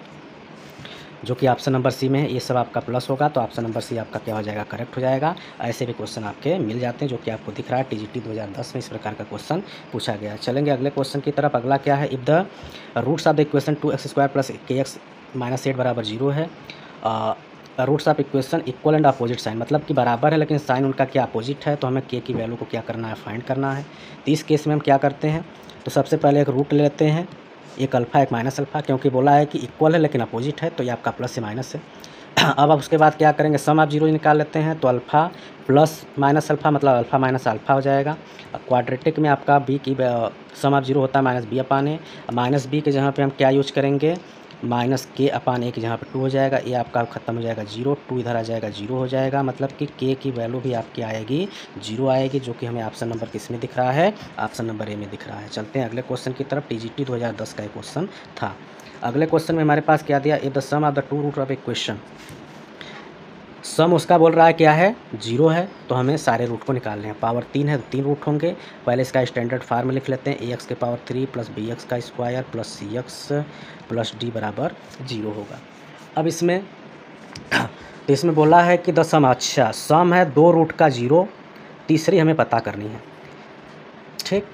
जो कि ऑप्शन नंबर सी में है। ये सब आपका प्लस होगा, तो ऑप्शन नंबर सी आपका क्या हो जाएगा, करेक्ट हो जाएगा। ऐसे भी क्वेश्चन आपके मिल जाते हैं, जो कि आपको दिख रहा है। टीजीटी 2010 में इस प्रकार का क्वेश्चन पूछा गया है। चलेंगे अगले क्वेश्चन की तरफ। अगला क्या है, if the roots of the equation 2x square plus k x minus 8 बराबर 0 है। Roots of equation equal and opposite sign, मतलब कि बराबर है लेकिन साइन उनका क्या अपोजिट है। तो हमें के की वैल्यू को क्या करना है, फाइंड करना है। तो इस केस में हम क्या करते हैं, तो सबसे पहले एक रूट ले लेते हैं, एक अल्फ़ा एक माइनस अल्फ़ा, क्योंकि बोला है कि इक्वल है लेकिन अपोजिट है, तो ये आपका प्लस से माइनस है। अब उसके बाद क्या करेंगे, सम ऑफ जीरो निकाल लेते हैं। तो अल्फ़ा प्लस माइनस अल्फ़ा मतलब अल्फ़ा माइनस अल्फ़ा हो जाएगा। क्वाड्रेटिक में आपका बी की सम ऑफ जीरो होता है माइनस बी अपान ए। माइनस बी के जहाँ पे हम क्या यूज करेंगे, माइनस के अपान ए के जहाँ पे 2 हो जाएगा। ये आपका ख़त्म हो जाएगा 0, 2 इधर आ जाएगा 0 हो जाएगा। मतलब कि के की वैल्यू भी आपकी आएगी 0 आएगी, जो कि हमें ऑप्शन नंबर किस में दिख रहा है, ऑप्शन नंबर ए में दिख रहा है। चलते हैं अगले क्वेश्चन की तरफ। टीजीटी 2010 का एक क्वेश्चन था। अगले क्वेश्चन में हमारे पास क्या दिया, if the sum of the two root of a question, sum उसका बोल रहा है क्या है, 0 है। तो हमें सारे रूट को निकालने हैं। पावर 3 है तो 3 रूट होंगे। पहले इसका स्टैंडर्ड फार्म लिख लेते हैं, ए एक्स के पावर 3 प्लस बी एक्स का square plus C X plus D बराबर 0 होगा। अब इसमें तो इसमें बोला है कि द सम, अच्छा सम है 2 रूट का 0, तीसरी हमें पता करनी है, ठीक।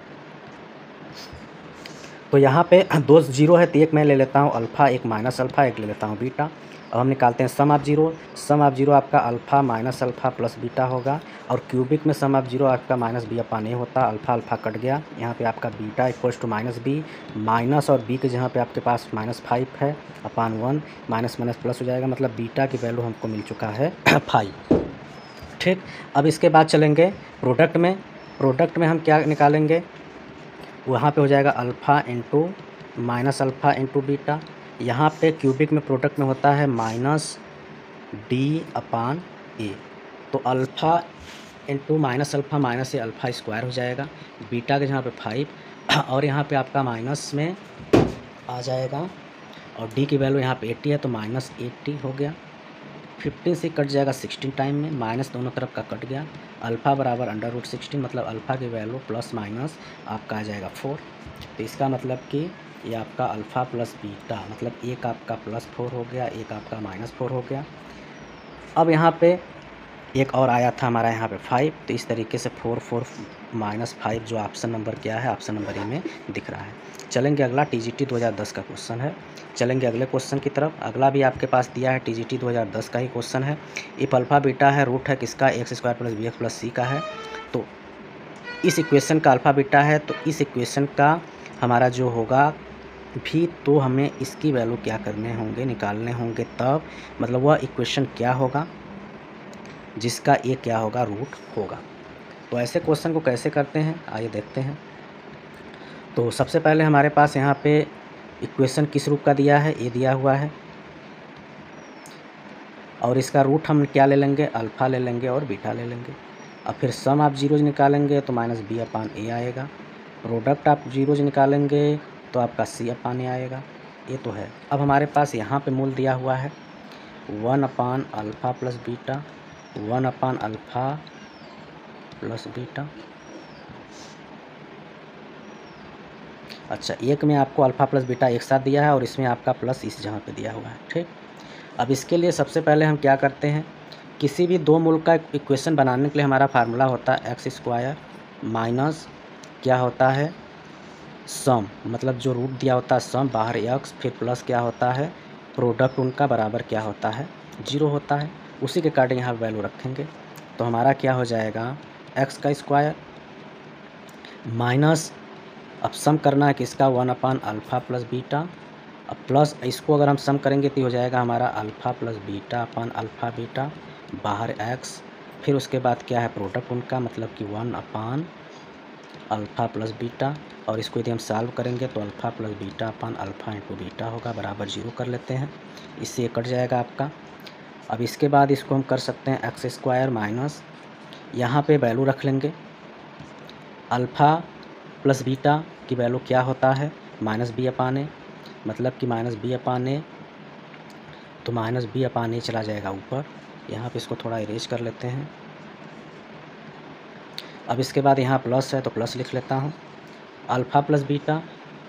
तो यहाँ पे 2 0 है, तो एक मैं ले लेता हूँ अल्फ़ा, एक माइनस अल्फ़ा, एक ले लेता हूँ बीटा। अब हम निकालते हैं sum of zero. Sum of zero आपका alpha minus alpha plus beta होगा। और क्यूबिक में सम ऑफ जीरो आपका माइनस बी अपान ए होता है। अल्फ़ा अल्फ़ा कट गया, यहाँ पे आपका beta equals to minus B, minus और बी के जहाँ पे आपके पास -5 है अपान 1, माइनस माइनस प्लस हो जाएगा। मतलब बीटा की वैल्यू हमको मिल चुका है 5, ठीक। अब इसके बाद चलेंगे प्रोडक्ट में। प्रोडक्ट में हम क्या निकालेंगे, वहाँ पे हो जाएगा alpha into minus alpha into beta. यहाँ पे क्यूबिक में प्रोडक्ट में होता है माइनस डी अपान ए। तो alpha into minus alpha minus A alpha square हो जाएगा। बीटा के जहाँ पे 5 और यहाँ पे आपका माइनस में आ जाएगा। और डी की वैल्यू यहाँ पे 80 है तो माइनस 80 हो गया। 15 से कट जाएगा 16 टाइम में, माइनस दोनों तरफ का कट गया। अल्फ़ा बराबर √16, मतलब अल्फ़ा की वैल्यू प्लस माइनस आपका आ जाएगा 4। तो इसका मतलब कि ये आपका अल्फ़ा प्लस बीटा, मतलब एक आपका +4 हो गया, एक आपका -4 हो गया। अब यहाँ पे एक और आया था हमारा यहाँ पे 5, तो इस तरीके से 4 4 -5 जो ऑप्शन नंबर क्या है, ऑप्शन नंबर ए में दिख रहा है। चलेंगे अगला, टीजीटी 2010 का क्वेश्चन है। चलेंगे अगले क्वेश्चन की तरफ। अगला भी आपके पास दिया है, टीजीटी 2010 का ही क्वेश्चन है। इफ अल्फ़ा बीटा है, रूट है किसका, X square plus B X plus C का है। तो इस इक्वेशन का अल्फ़ा बीटा है, तो इस इक्वेशन का हमारा जो होगा भी, तो हमें इसकी वैल्यू क्या करने होंगे, निकालने होंगे तब, मतलब वह इक्वेशन क्या होगा। जिसका ए क्या होगा, रूट होगा। तो ऐसे क्वेश्चन को कैसे करते हैं आइए देखते हैं। तो सबसे पहले हमारे पास यहाँ पे इक्वेशन किस रूप का दिया है, ए दिया हुआ है, और इसका रूट हम क्या ले लेंगे, अल्फ़ा ले लेंगे और बीटा ले लेंगे। अब फिर सम आप जीरोज निकालेंगे तो माइनस बी अपान ए आएगा, प्रोडक्ट आप जीरोज निकालेंगे तो आपका सी अपान ए आएगा। ये तो है। अब हमारे पास यहाँ पे मूल दिया हुआ है 1 अपान अल्फ़ा प्लस बीटा, 1 अपान अल्फ़ा प्लस बीटा। अच्छा, एक में आपको अल्फ़ा प्लस बीटा एक साथ दिया है और इसमें आपका प्लस इस जगह पे दिया हुआ है, ठीक। अब इसके लिए सबसे पहले हम क्या करते हैं, किसी भी दो मूल का इक्वेशन बनाने के लिए हमारा फार्मूला होता है एक्स स्क्वायर माइनस क्या होता है, सम, मतलब जो रूट दिया होता है सम, बाहर एक्स, फिर प्लस क्या होता है, प्रोडक्ट उनका बराबर क्या होता है, 0 होता है। उसी के अकॉर्डिंग यहाँ वैल्यू रखेंगे तो हमारा क्या हो जाएगा, एक्स का स्क्वायर माइनस, अब सम करना है किसका, 1 अपान अल्फ़ा प्लस बीटा, अब प्लस इसको अगर हम सम करेंगे तो हो जाएगा हमारा अल्फ़ा प्लस बीटा अपान अल्फ़ा बीटा, बाहर एक्स, फिर उसके बाद क्या है प्रोडक्ट उनका, मतलब कि 1 अपान अल्फ़ा प्लस बीटा, और इसको यदि हम सॉल्व करेंगे तो अल्फ़ा प्लस बीटा अपान अल्फ़ा इंटू बीटा होगा, बराबर 0 कर लेते हैं, इससे ये कट जाएगा आपका। अब इसके बाद इसको हम कर सकते हैं एक्स स्क्वायर माइनस, यहाँ पे वैल्यू रख लेंगे, अल्फ़ा प्लस बीटा की वैल्यू क्या होता है, माइनस बी अपान ए, मतलब कि माइनस बी अपान ए, तो माइनस बी अपान ए चला जाएगा ऊपर, यहाँ पे इसको थोड़ा इरेज कर लेते हैं। अब इसके बाद यहाँ प्लस है तो प्लस लिख लेता हूँ, अल्फ़ा प्लस बीटा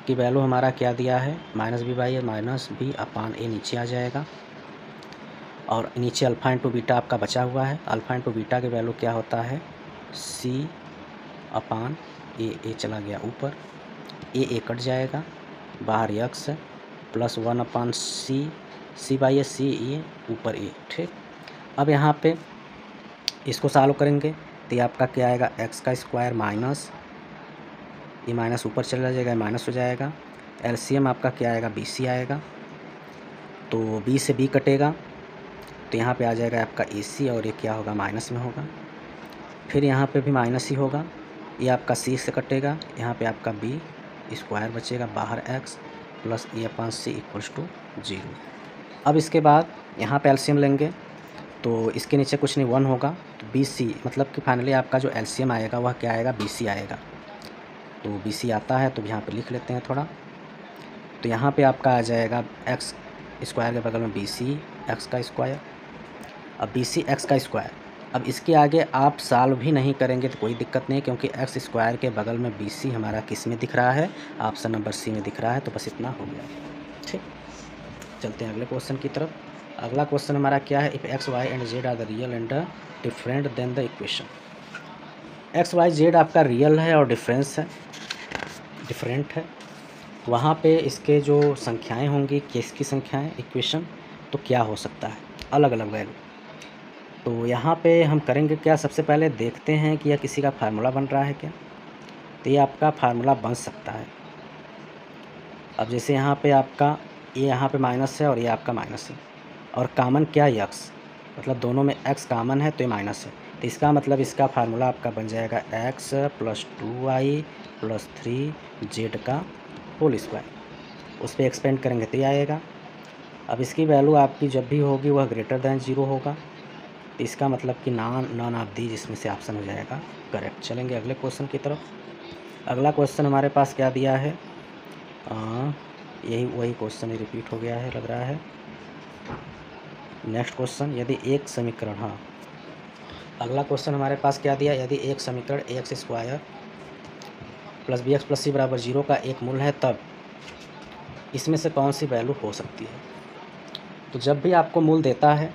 की वैल्यू हमारा क्या दिया है, minus B by A, minus B upon A नीचे आ जाएगा, और नीचे अल्फ़ा इंटू बीटा आपका बचा हुआ है, अल्फ़ा इंटू बीटा की वैल्यू क्या होता है, सी अपान ए चला गया ऊपर, ए कट जाएगा, बाहर एक्स है, प्लस 1 अपान सी बाई ए, सी ए ऊपर ए, ठीक। अब यहाँ पे इसको सॉल्व करेंगे तो ये आपका क्या आएगा, एक्स का स्क्वायर माइनस, ये माइनस ऊपर चला जाएगा, माइनस हो जाएगा, एलसीएम आपका क्या आएगा, बी सी आएगा, तो बी से बी कटेगा तो यहाँ पे आ जाएगा आपका ए सी, और ये क्या होगा, माइनस में होगा, फिर यहाँ पे भी माइनस ही होगा, ये आपका सी से कटेगा, यहाँ पे आपका बी स्क्वायर बचेगा, बाहर x plus a upon c equals to 0। अब इसके बाद यहाँ पे एलसीएम लेंगे तो इसके नीचे कुछ नहीं 1 होगा, तो बी सी, मतलब कि फाइनली आपका जो एलसीएम आएगा वह क्या आएगा, बी सी आएगा, तो बी सी आता है तो यहाँ पे लिख लेते हैं थोड़ा, तो यहाँ पे आपका आ जाएगा एक्स स्क्वायर के बगल में बी सी एक्स का स्क्वायर, अब बी सी एक्स का स्क्वायर। अब इसके आगे आप सॉल्व भी नहीं करेंगे तो कोई दिक्कत नहीं, क्योंकि एक्स स्क्वायर के बगल में बी सी हमारा किस में दिख रहा है, ऑप्शन नंबर सी में दिख रहा है, तो बस इतना हो गया, ठीक। चलते हैं अगले क्वेश्चन की तरफ। अगला क्वेश्चन हमारा क्या है, if x y and z are the real and different then the equation. X y z आपका रियल है और डिफरेंट है, वहाँ पे इसके जो संख्याएं होंगी, किसकी संख्याएं, इक्वेशन, तो क्या हो सकता है, अलग अलग वैल्यू। तो यहाँ पे हम करेंगे क्या, सबसे पहले देखते हैं कि यह किसी का फार्मूला बन रहा है क्या, तो ये आपका फार्मूला बन सकता है। अब जैसे यहाँ पे आपका ये यहाँ पे माइनस है और ये आपका माइनस है, और कॉमन क्या, एक्स, मतलब दोनों में एक्स कॉमन है तो ये माइनस है, तो इसका मतलब इसका फार्मूला आपका बन जाएगा x plus 2y plus 3z का होल स्क्वायर, उस पर एक्सपेंड करेंगे तो ये आएगा। अब इसकी वैल्यू आपकी जब भी होगी वह ग्रेटर दैन 0 होगा, तो इसका मतलब कि नॉन ऑफ दी, जिसमें से ऑप्शन हो जाएगा करेक्ट। चलेंगे अगले क्वेश्चन की तरफ। अगला क्वेश्चन हमारे पास क्या दिया है, यही वही क्वेश्चन ही रिपीट हो गया है लग रहा है। नेक्स्ट क्वेश्चन, यदि एक समीकरण, हाँ अगला क्वेश्चन हमारे पास क्या दिया, यदि एक समीकरण A X square plus B X plus C बराबर 0 का एक मूल है तब इसमें से कौन सी वैल्यू हो सकती है। तो जब भी आपको मूल देता है,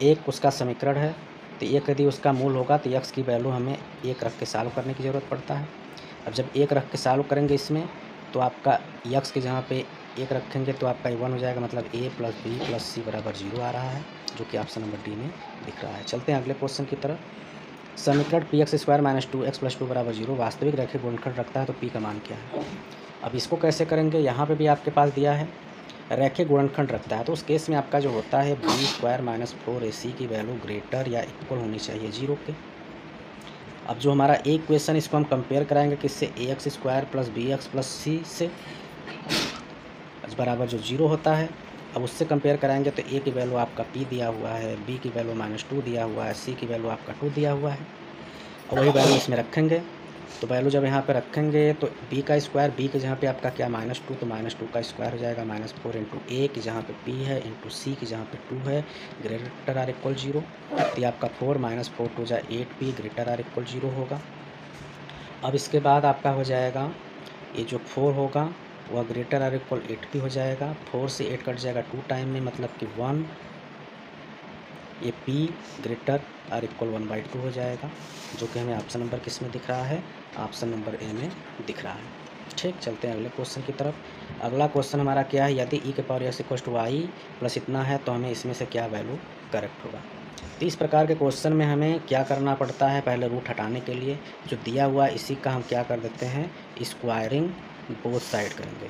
एक उसका समीकरण है, तो एक यदि उसका मूल होगा तो एक्स की वैल्यू हमें एक रख के सॉल्व करने की ज़रूरत पड़ता है। अब जब एक रख के सॉल्व करेंगे इसमें, तो आपका एक्स के जहाँ पे एक रखेंगे तो आपका 1 हो जाएगा, मतलब ए प्लस बी प्लस सी बराबर 0 आ रहा है, जो कि ऑप्शन नंबर डी में दिख रहा है। चलते हैं अगले क्वेश्चन की तरफ। समीकरण P x square minus 2x plus 2 बराबर 0 वास्तविक रैखिक गुणनखंड रखता है तो पी का मान क्या है। अब इसको कैसे करेंगे, यहाँ पे भी आपके पास दिया है रैखिक गुणनखंड रखता है, तो उस केस में आपका जो होता है b² माइनस 4ac की वैल्यू ग्रेटर या इक्वल होनी चाहिए 0 के। अब जो हमारा एक इक्वेशन, इसको हम कंपेयर कराएंगे किससे, ax² plus bx plus c से, बराबर जो 0 होता है। अब उससे कंपेयर कराएंगे तो a की वैल्यू आपका p दिया हुआ है, b की वैल्यू -2 दिया हुआ है, c की वैल्यू आपका 2 दिया हुआ है। और वही वैल्यू इसमें रखेंगे, तो वैल्यू जब यहाँ पे रखेंगे तो b का स्क्वायर, b के जहाँ पे आपका क्या -2, तो -2 का स्क्वायर हो जाएगा -4 इंटू a की जहाँ पे p है इंटू c की जहाँ पे 2 है, ग्रेटर आर इक्वल 0। तो ये आपका 4 - 4 2 = 8p ग्रेटर आर इक्वल 0 होगा। अब इसके बाद आपका हो जाएगा ये जो 4 होगा वह ग्रेटर आर इक्वल 8p हो जाएगा। 4 से 8 कट जाएगा 2 टाइम में, मतलब कि 1, ये p ग्रेटर आर इक्वल 1/2 हो जाएगा, जो कि हमें ऑप्शन नंबर किस में दिख रहा है, ऑप्शन नंबर ए में दिख रहा है। ठीक, चलते हैं अगले क्वेश्चन की तरफ। अगला क्वेश्चन हमारा क्या है, यदि e के पावर x = y प्लस इतना है तो हमें इसमें से क्या वैल्यू करेक्ट होगा। तो इस प्रकार के क्वेश्चन में हमें क्या करना पड़ता है, पहले रूट हटाने के लिए जो दिया हुआ है इसी का हम क्या कर देते हैं, स्क्वायरिंग बोथ साइड करेंगे।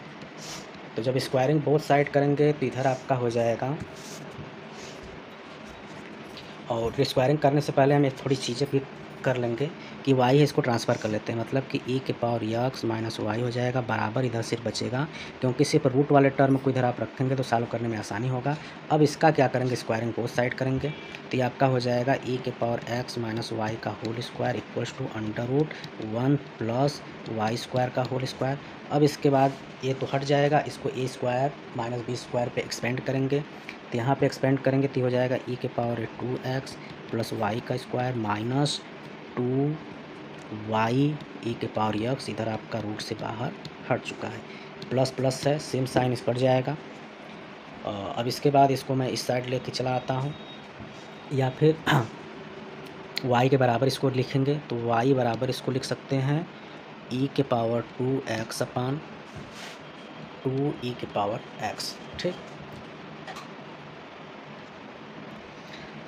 तो जब स्क्वायरिंग बोथ साइड करेंगे तो इधर आपका हो जाएगा, और स्क्वायरिंग करने से पहले हम एक थोड़ी चीज़ें भी कर लेंगे कि y है, इसको ट्रांसफ़र कर लेते हैं, मतलब कि e के पावर x माइनस y हो जाएगा, बराबर इधर सिर्फ बचेगा, क्योंकि सिर्फ रूट वाले टर्म को इधर आप रखेंगे तो सॉल्व करने में आसानी होगा। अब इसका क्या करेंगे, स्क्वायरिंग बोथ साइड करेंगे, तो ये आपका हो जाएगा e के पावर x माइनस y का whole square equals to √1 plus y² का होल स्क्वायर। अब इसके बाद ये तो हट जाएगा, इसको a² माइनस b² पे एक्सपेंड करेंगे, तो यहाँ पे एक्सपेंड करेंगे तो हो जाएगा e के पावर 2x प्लस y का स्क्वायर माइनस 2y e के पावर x, इधर आपका रूट से बाहर हट चुका है, प्लस प्लस है, सेम साइन इस पर जाएगा। अब इसके बाद इसको मैं इस साइड लेके चला आता हूँ, या फिर y के बराबर इसको लिखेंगे, तो y बराबर इसको लिख सकते हैं e के पावर 2x अपान 2e के पावर x। ठीक,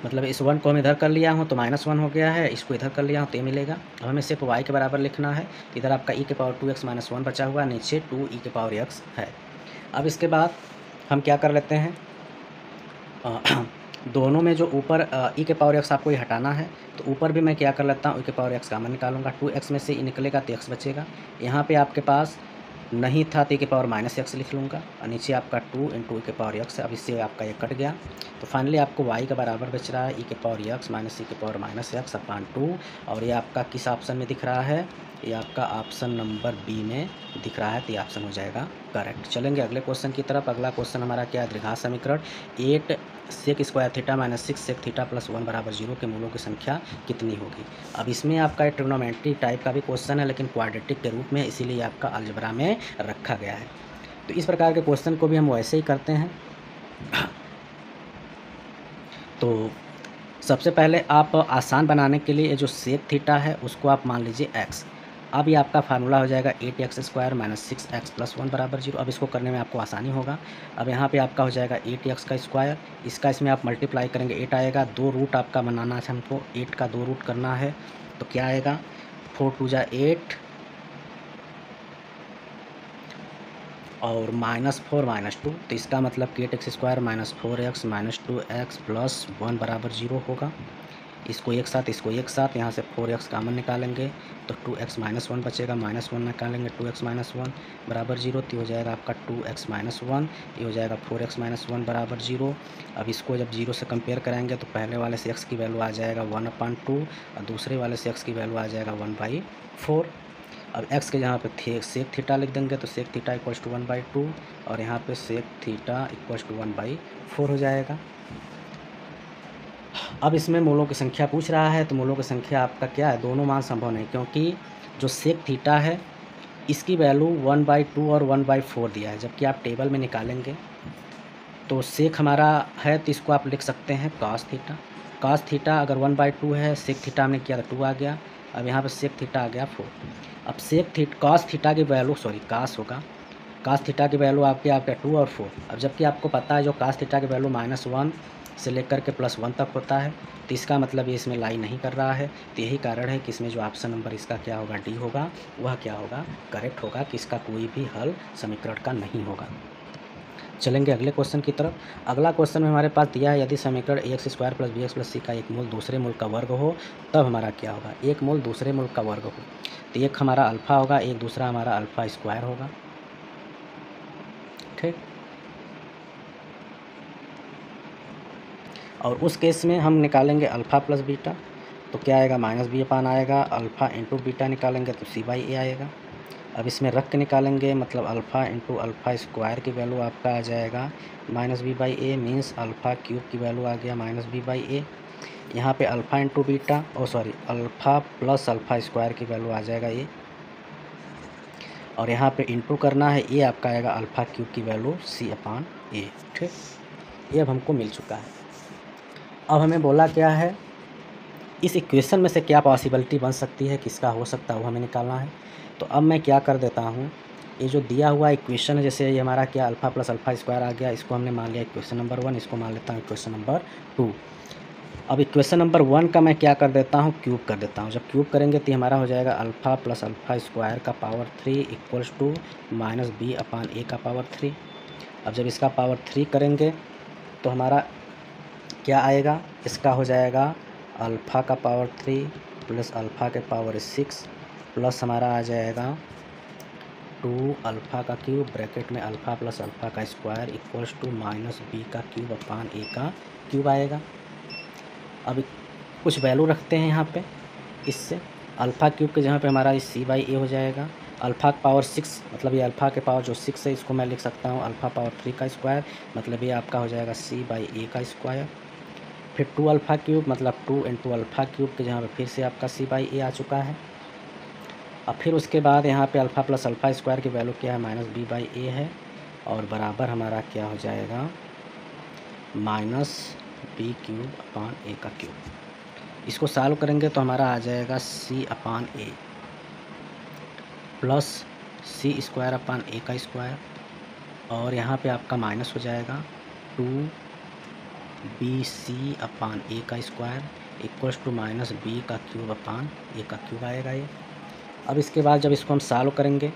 मतलब इस 1 को हम इधर कर लिया हूँ तो -1 हो गया है, इसको इधर कर लिया हूँ तो ये मिलेगा। अब हमें सिर्फ y के बराबर लिखना है, तो इधर आपका e के पावर 2x माइनस 1 बचा हुआ है, नीचे 2e के पावर x है। अब इसके बाद हम क्या कर लेते हैं, दोनों में जो ऊपर e के पावर x आपको ये हटाना है, तो ऊपर भी मैं क्या कर लेता हूँ, e के पावर x कॉमन निकालूंगा, 2x में से e निकलेगा तो x बचेगा। यहाँ पे आपके पास नहीं था तो e के पावर -x लिख लूँगा, और नीचे आपका 2 इंटू e के पावर x। अब इससे आपका ये कट गया, तो फाइनली आपको y का बराबर बच रहा है e के पावर x माइनस e के पावर -x अपान 2, और ये आपका किस ऑप्शन में दिख रहा है, ये आपका ऑप्शन नंबर बी में दिख रहा है, तो ये ऑप्शन हो जाएगा करेक्ट। चलेंगे अगले क्वेश्चन की तरफ। अगला क्वेश्चन हमारा क्या है, द्विघात समीकरण 8 sec square theta minus 6 sec theta plus 1 बराबर 0 के मूलों की संख्या कितनी होगी। अब इसमें आपका एक ट्रिग्नोमेट्री टाइप का भी क्वेश्चन है, लेकिन क्वाड्रेटिक के रूप में, इसीलिए आपका अलजेब्रा में रखा गया है। तो इस प्रकार के क्वेश्चन को भी हम वैसे ही करते हैं। तो सबसे पहले आप आसान बनाने के लिए जो सेक थीटा है उसको आप मान लीजिए x। अब ये आपका फार्मूला हो जाएगा 8x² माइनस 6x प्लस 1 बराबर 0। अब इसको करने में आपको आसानी होगा। अब यहाँ पे आपका हो जाएगा 8x का स्क्वायर, इसका इसमें आप मल्टीप्लाई करेंगे 8 आएगा, 2 रूट आपका बनाना है हमको, 8 का 2 रूट करना है, तो क्या आएगा 4 2 = 8 और -4 -2, तो इसका मतलब कि 8x² minus 4x minus 2x plus 1 बराबर 0 होगा। इसको एक साथ यहाँ से 4x कॉमन निकालेंगे तो 2x माइनस 1 बचेगा, -1 निकालेंगे 2x माइनस 1 बराबर 0, तो हो जाएगा आपका 2x माइनस 1, ये हो जाएगा 4x माइनस 1 बराबर 0। अब इसको जब 0 से कंपेयर कराएंगे तो पहले वाले से x की वैल्यू आ जाएगा 1/2 और दूसरे वाले से x की वैल्यू आ जाएगा 1/4। अब x के जहाँ पे सेक थीटा लिख देंगे तो सेक थीटा इक्वल्स टू 1/2 और यहाँ पे सेक थीटा इक्वल्स टू 1/4 हो जाएगा। अब इसमें मूलों की संख्या पूछ रहा है, तो मूलों की संख्या आपका क्या है, दोनों मान संभव नहीं, क्योंकि जो सेक थीटा है इसकी वैल्यू 1/2 और 1/4 दिया है, जबकि आप टेबल में निकालेंगे तो सेक हमारा है तो इसको आप लिख सकते हैं cos थीटा। cos थीटा अगर 1/2 है, सेक थीटा हमने किया तो 2 आ गया, अब यहाँ पर सेक थीटा आ गया 4। अब cos थीटा की वैल्यू cos होगा, cos थीटा की वैल्यू आपका 2 और 4। अब जबकि आपको पता है जो cos थीटा की वैल्यू -1 से लेकर के +1 तक होता है, तो इसका मतलब ये इसमें लाई नहीं कर रहा है, तो यही कारण है कि इसमें जो ऑप्शन नंबर इसका क्या होगा, डी होगा, वह क्या होगा, करेक्ट होगा, कि इसका कोई भी हल समीकरण का नहीं होगा। चलेंगे अगले क्वेश्चन की तरफ। अगला क्वेश्चन में हमारे पास दिया है, यदि समीकरण ax square plus bx plus c का एक मूल दूसरे मूल का वर्ग हो तब हमारा क्या होगा। एक मूल दूसरे मूल का वर्ग हो तो एक हमारा अल्फ़ा होगा, एक दूसरा हमारा अल्फ़ा स्क्वायर होगा। ठीक, और उस केस में हम निकालेंगे अल्फ़ा प्लस बीटा, तो क्या आएगा, माइनस बी अपान आएगा, अल्फ़ा इंटू बीटा निकालेंगे तो सी बाई ए आएगा। अब इसमें रख के निकालेंगे, मतलब अल्फ़ा इंटू अल्फ़ा स्क्वायर की वैल्यू आपका आ जाएगा minus B by a, means alpha cube की वैल्यू आ गया माइनस बी बाई ए। यहाँ पे alpha into beta alpha plus alpha square की वैल्यू आ जाएगा ए, और यहाँ पे इंटू करना है, ये आपका आएगा अल्फ़ा क्यूब की वैल्यू सी अपान ए। ठीक, ये अब हमको मिल चुका है। अब हमें बोला क्या है, इस इक्वेशन में से क्या पॉसिबिलिटी बन सकती है, किसका हो सकता है, वो हमें निकालना है। तो अब मैं क्या कर देता हूँ, ये जो दिया हुआ इक्वेशन है, जैसे ये हमारा क्या अल्फ़ा प्लस अल्फ़ा स्क्वायर आ गया, इसको हमने मान लिया इक्वेशन नंबर 1, इसको मान लेता हूँ इक्वेशन नंबर 2। अब इक्वेशन नंबर 1 का मैं क्या कर देता हूँ, क्यूब कर देता हूँ। जब क्यूब करेंगे तो हमारा हो जाएगा अल्फ़ा प्लस अल्फ़ा स्क्वायर का power 3 equals to minus B upon ए का पावर 3। अब जब इसका पावर 3 करेंगे तो हमारा क्या आएगा, इसका हो जाएगा अल्फ़ा का पावर 3 प्लस अल्फ़ा के पावर 6 प्लस हमारा आ जाएगा 2 अल्फ़ा का क्यूब ब्रैकेट में अल्फ़ा प्लस अल्फ़ा का square equals to minus b का क्यूब अपान ए का क्यूब आएगा। अब कुछ वैल्यू रखते हैं यहाँ पे, इससे अल्फ़ा क्यूब के जगह पे हमारा इस सी बाई ए हो जाएगा। अल्फ़ा पावर 6 मतलब ये अल्फ़ा के पावर जो 6 है, इसको मैं लिख सकता हूँ अल्फ़ा पावर 3 का स्क्वायर, मतलब ये आपका हो जाएगा सी बाई ए का स्क्वायर। फिर 2 अल्फ़ा क्यूब मतलब 2 इंटू अल्फ़ा क्यूब के जहाँ पे फिर से आपका सी बाई ए आ चुका है। अब फिर उसके बाद यहाँ पे अल्फ़ा प्लस अल्फ़ा स्क्वायर की वैल्यू क्या है, माइनस बी बाई ए है, और बराबर हमारा क्या हो जाएगा, माइनस बी क्यूब अपान ए का क्यूब। इसको सॉल्व करेंगे तो हमारा आ जाएगा सी अपान ए प्लस सी स्क्वायर अपान ए का स्क्वायर, और यहाँ पे आपका माइनस हो जाएगा 2 बी सी अपान ए का square equals to minus b का क्यूब अपान ए का क्यूब आएगा ये। अब इसके बाद जब इसको हम सॉल्व करेंगे,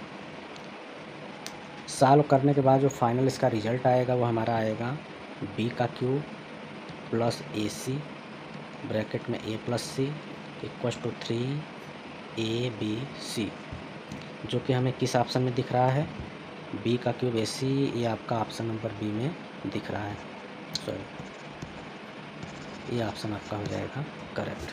सॉल्व करने के बाद जो फाइनल इसका रिजल्ट आएगा वो हमारा आएगा बी का cube plus A C bracket में A plus C equals to 3ab, जो कि हमें किस ऑप्शन में दिख रहा है, बी का क्यूब ए सी, ये आपका ऑप्शन नंबर बी में दिख रहा है। सॉरी, ये ऑप्शन आपका हो जाएगा करेक्ट।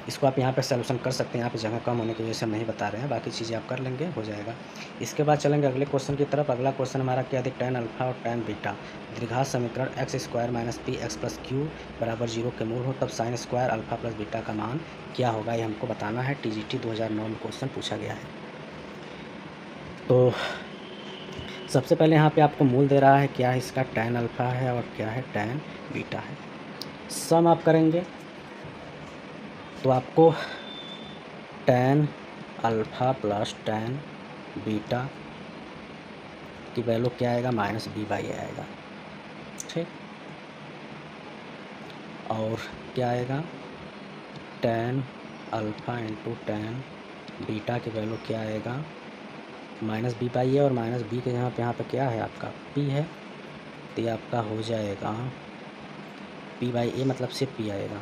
इसको आप यहाँ पे सॉल्यूशन कर सकते हैं, यहाँ पे जगह कम होने की वजह से हम नहीं बता रहे हैं, बाकी चीज़ें आप कर लेंगे, हो जाएगा। इसके बाद चलेंगे अगले क्वेश्चन की तरफ। अगला क्वेश्चन हमारा क्या है, tan अल्फ़ा और tan बीटा द्विघात समीकरण x square minus P x plus Q बराबर 0 के मूल हो तब sign square alpha plus beta का मान क्या होगा, ये हमको बताना है। TGT 2009 में क्वेश्चन पूछा गया है। तो सबसे पहले यहाँ पे आपको मूल दे रहा है, क्या है इसका, tan अल्फ़ा है और क्या है tan बीटा है। सम आप करेंगे तो आपको tan alpha plus tan beta की वैल्यू क्या आएगा, माइनस बी बाई ए आएगा। ठीक, और क्या आएगा, tan alpha into tan beta की वैल्यू क्या आएगा, माइनस बी बाई ए, और माइनस बी के यहाँ पे क्या है आपका पी है, तो ये आपका हो जाएगा पी बाई ए, मतलब सिर्फ पी आएगा।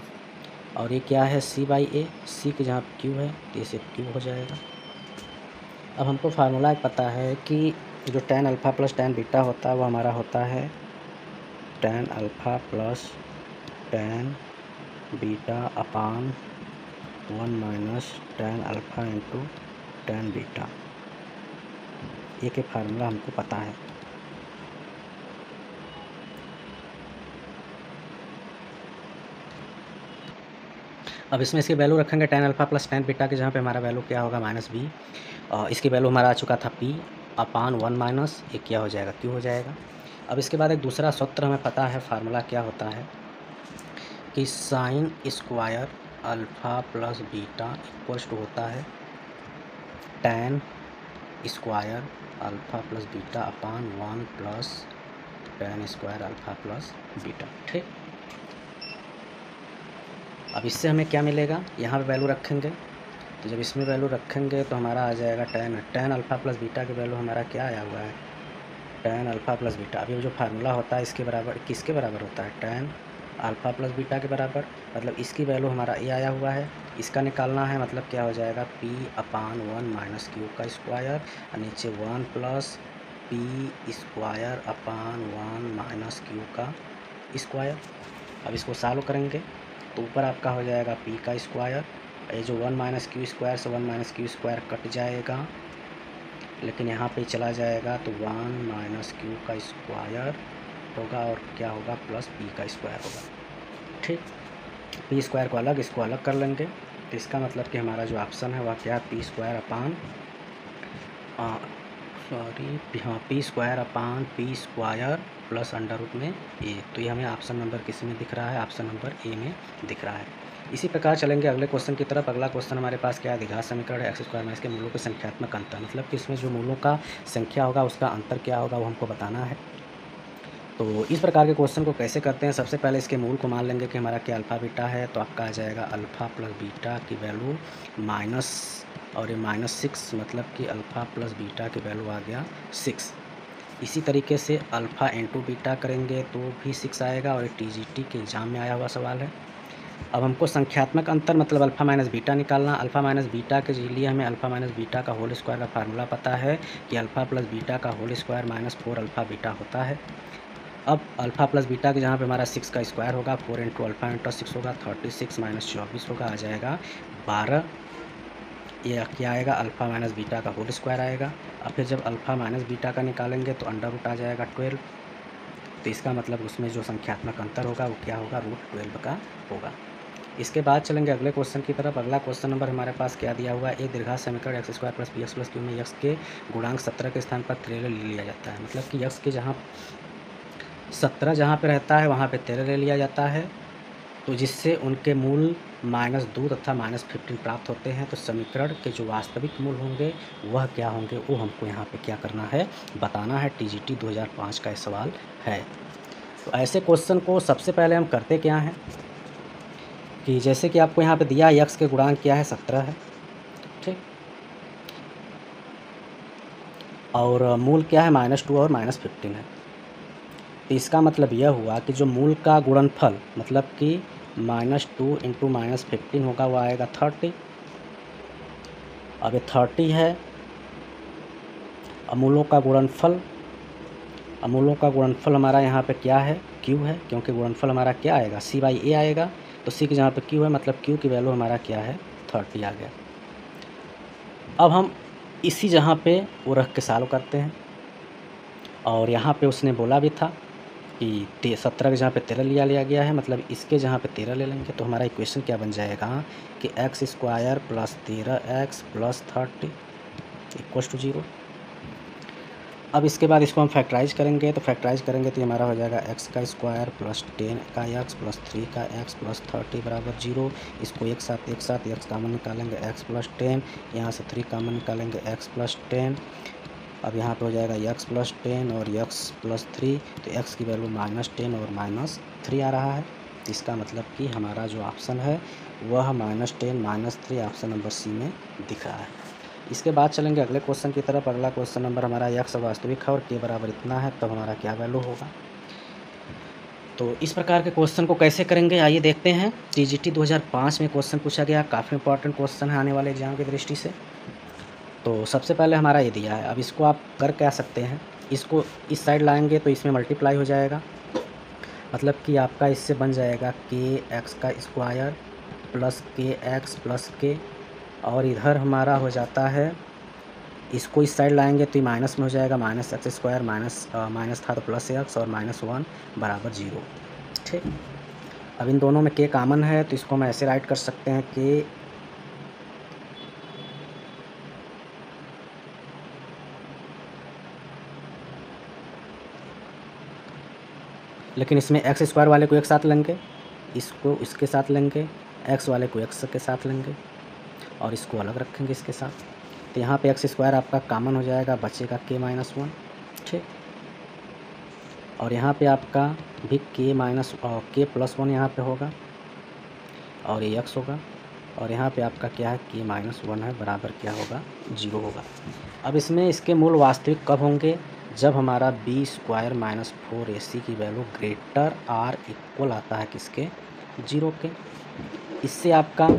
और ये क्या है, सी बाई ए, सी के जहाँ क्यू है तो ये सिर्फ क्यू हो जाएगा। अब हमको फार्मूला पता है कि जो tan alpha plus tan beta होता है वो हमारा होता है tan alpha plus tan beta upon 1 minus tan alpha into tan beta. ये के फार्मूला हमको पता है। अब इसमें इसकी वैल्यू रखेंगे tan alpha plus tan beta के जहाँ पे हमारा वैल्यू क्या होगा, माइनस बी, इसकी वैल्यू हमारा आ चुका था p अपान 1 माइनस ये क्या हो जाएगा, q हो जाएगा। अब इसके बाद एक दूसरा सूत्र हमें पता है, फार्मूला क्या होता है कि sine square alpha plus beta equals to होता है tan square alpha plus beta upon 1 plus tan square alpha plus beta. ठीक, अब इससे हमें क्या मिलेगा, यहाँ पे वैल्यू रखेंगे, तो जब इसमें वैल्यू रखेंगे तो हमारा आ जाएगा tan अल्फ़ा प्लस बीटा की वैल्यू हमारा क्या आया हुआ है, tan अल्फ़ा प्लस बीटा। अब ये जो फार्मूला होता है इसके बराबर किसके बराबर होता है? tan अल्फ़ा प्लस बीटा के बराबर। मतलब इसकी वैल्यू हमारा ये आया हुआ है, इसका निकालना है। मतलब क्या हो जाएगा? p/1 माइनस क्यू का स्क्वायर और नीचे 1 plus p square upon 1 minus Q का स्क्वायर। अब इसको सॉल्व करेंगे तो ऊपर आपका हो जाएगा p का स्क्वायर, ये जो 1 माइनस क्यू स्क्वायर से 1 माइनस क्यू स्क्वायर कट जाएगा, लेकिन यहाँ पे चला जाएगा तो 1 माइनस क्यू का स्क्वायर होगा और क्या होगा? प्लस पी का स्क्वायर होगा। ठीक, पी स्क्वायर को अलग, इसको अलग कर लेंगे तो इसका मतलब कि हमारा जो ऑप्शन है वह क्या है? P square upon p square upon p square plus under root में ए। तो ये हमें ऑप्शन नंबर किस में दिख रहा है? ऑप्शन नंबर ए में दिख रहा है। इसी प्रकार चलेंगे अगले क्वेश्चन की तरफ। अगला क्वेश्चन हमारे पास क्या है? द्विघात समीकरण है एक्स स्क्वायर माइनस के मूलों के संख्यात्मक अंतर। मतलब कि इसमें जो मूलों का संख्या होगा उसका अंतर क्या होगा वो हमको बताना है। तो इस प्रकार के क्वेश्चन को कैसे करते हैं? सबसे पहले इसके मूल को मान लेंगे कि हमारा क्या अल्फ़ा बीटा है, तो आपका आ जाएगा अल्फ़ा प्लस बीटा की वैल्यू माइनस और ये -6, मतलब कि अल्फ़ा प्लस बीटा की वैल्यू आ गया 6। इसी तरीके से अल्फ़ा इंटू बीटा करेंगे तो भी 6 आएगा और ये टीजीटी के एग्ज़ाम में आया हुआ सवाल है। अब हमको संख्यात्मक अंतर मतलब अल्फ़ा माइनस बीटा निकालना। अल्फ़ा माइनस बीटा के लिए हमें अल्फ़ा माइनस बीटा का होल स्क्वायर का फार्मूला पता है कि अल्फ़ा प्लस बीटा का whole square minus 4 alpha beta होता है। अब अल्फ़ा प्लस बीटा के जहाँ पे हमारा 6 का स्क्वायर होगा, 4 इंटू अल्फ़ा इंटू 6 होगा, 36 माइनस 24 होगा, आ जाएगा 12। ये क्या आएगा? अल्फ़ा माइनस बीटा का होल स्क्वायर आएगा। और फिर जब अल्फ़ा माइनस बीटा का निकालेंगे तो अंडर रूट आ जाएगा 12। तो इसका मतलब उसमें जो संख्यात्मक अंतर होगा वो क्या होगा? √12 का होगा। इसके बाद चलेंगे अगले क्वेश्चन की तरफ। अगला क्वेश्चन नंबर हमारे पास क्या दिया हुआ है? एक द्विघात समीकरण x square plus p x plus Q में एक्स के गुणांक 17 के स्थान पर 13 ले लिया जाता है। मतलब कि एक्स के जहाँ 17 जहाँ पे रहता है वहाँ पे 13 ले लिया जाता है, तो जिससे उनके मूल -2 तथा -15 प्राप्त होते हैं। तो समीकरण के जो वास्तविक मूल होंगे वह क्या होंगे वो हमको यहाँ पे क्या करना है? बताना है। टीजीटी 2005 का सवाल है। तो ऐसे क्वेश्चन को सबसे पहले हम करते क्या हैं कि जैसे कि आपको यहाँ पे दिया एक्स के गुणांक क्या है? 17 है, ठीक, और मूल क्या है? -2 और -15 है। तो इसका मतलब यह हुआ कि जो मूल का गुणनफल मतलब कि -2 इंटू -15 होगा वो आएगा 30। अब ये 30 है। अमूलों का गुणनफल, अमूलों का गुणनफल हमारा यहाँ पे क्या है? q है, क्योंकि गुणनफल हमारा क्या आएगा? c/a आएगा। तो c के जहाँ पे q है मतलब q की वैल्यू हमारा क्या है? 30 आ गया। अब हम इसी जहाँ पे वो रख के सॉल्व करते हैं, और यहाँ पे उसने बोला भी था कि 17 के जहाँ पे 13 लिया गया है, मतलब इसके जहाँ पे 13 ले लेंगे तो हमारा इक्वेशन क्या बन जाएगा कि x square plus 13x plus 30 equal to 0। अब इसके बाद इसको हम फैक्टराइज करेंगे, तो फैक्टराइज करेंगे तो हमारा हो जाएगा एक्स का स्क्वायर प्लस 10 का एक्स प्लस 3 का एक्स प्लस 30 बराबर 0। इसको एक साथ एक्स कामन निकालेंगे, एक्स प्लस 10, यहाँ से 3 कामन निकालेंगे, एक्स प्लस 10। अब यहाँ पे हो जाएगा x प्लस 10 और x प्लस 3, तो x की वैल्यू -10 और -3 आ रहा है। तो इसका मतलब कि हमारा जो ऑप्शन है वह -10 -3 ऑप्शन नंबर सी में दिख रहा है। इसके बाद चलेंगे अगले क्वेश्चन की तरफ। अगला क्वेश्चन नंबर हमारा x वास्तविक है और k बराबर इतना है, तब हमारा क्या वैल्यू होगा? तो इस प्रकार के क्वेश्चन को कैसे करेंगे आइए देखते हैं। टीजीटी 2005 में क्वेश्चन पूछा गया, काफ़ी इंपॉर्टेंट क्वेश्चन है आने वाले एग्जाम की दृष्टि से। तो सबसे पहले हमारा ये दिया है। अब इसको आप कर क्या सकते हैं? इसको इस साइड लाएंगे तो इसमें मल्टीप्लाई हो जाएगा, मतलब कि आपका इससे बन जाएगा kx का square plus kx plus k, और इधर हमारा हो जाता है, इसको इस साइड लाएंगे तो ये माइनस में हो जाएगा, -x स्क्वायर माइनस था तो प्लस x और -1 बराबर 0। ठीक, अब इन दोनों में k कॉमन है तो इसको हम ऐसे राइट कर सकते हैं k लेकिन इसमें एक्स स्क्वायर वाले को एक साथ लेंगे, इसको इसके साथ लेंगे, एक्स वाले को एक्स के साथ लेंगे और इसको अलग रखेंगे इसके साथ। तो यहाँ पे एक्स स्क्वायर आपका कॉमन हो जाएगा, बचेगा k-1, ठीक, और यहाँ पे आपका भी k+1 यहाँ पे होगा और ये x होगा, और यहाँ पे आपका क्या है k-1 है, बराबर क्या होगा? 0 होगा। अब इसमें इसके मूल वास्तविक कब होंगे? जब हमारा बी स्क्वायर माइनस 4ac की वैल्यू ग्रेटर आर इक्वल आता है किसके, 0 के। इससे आपका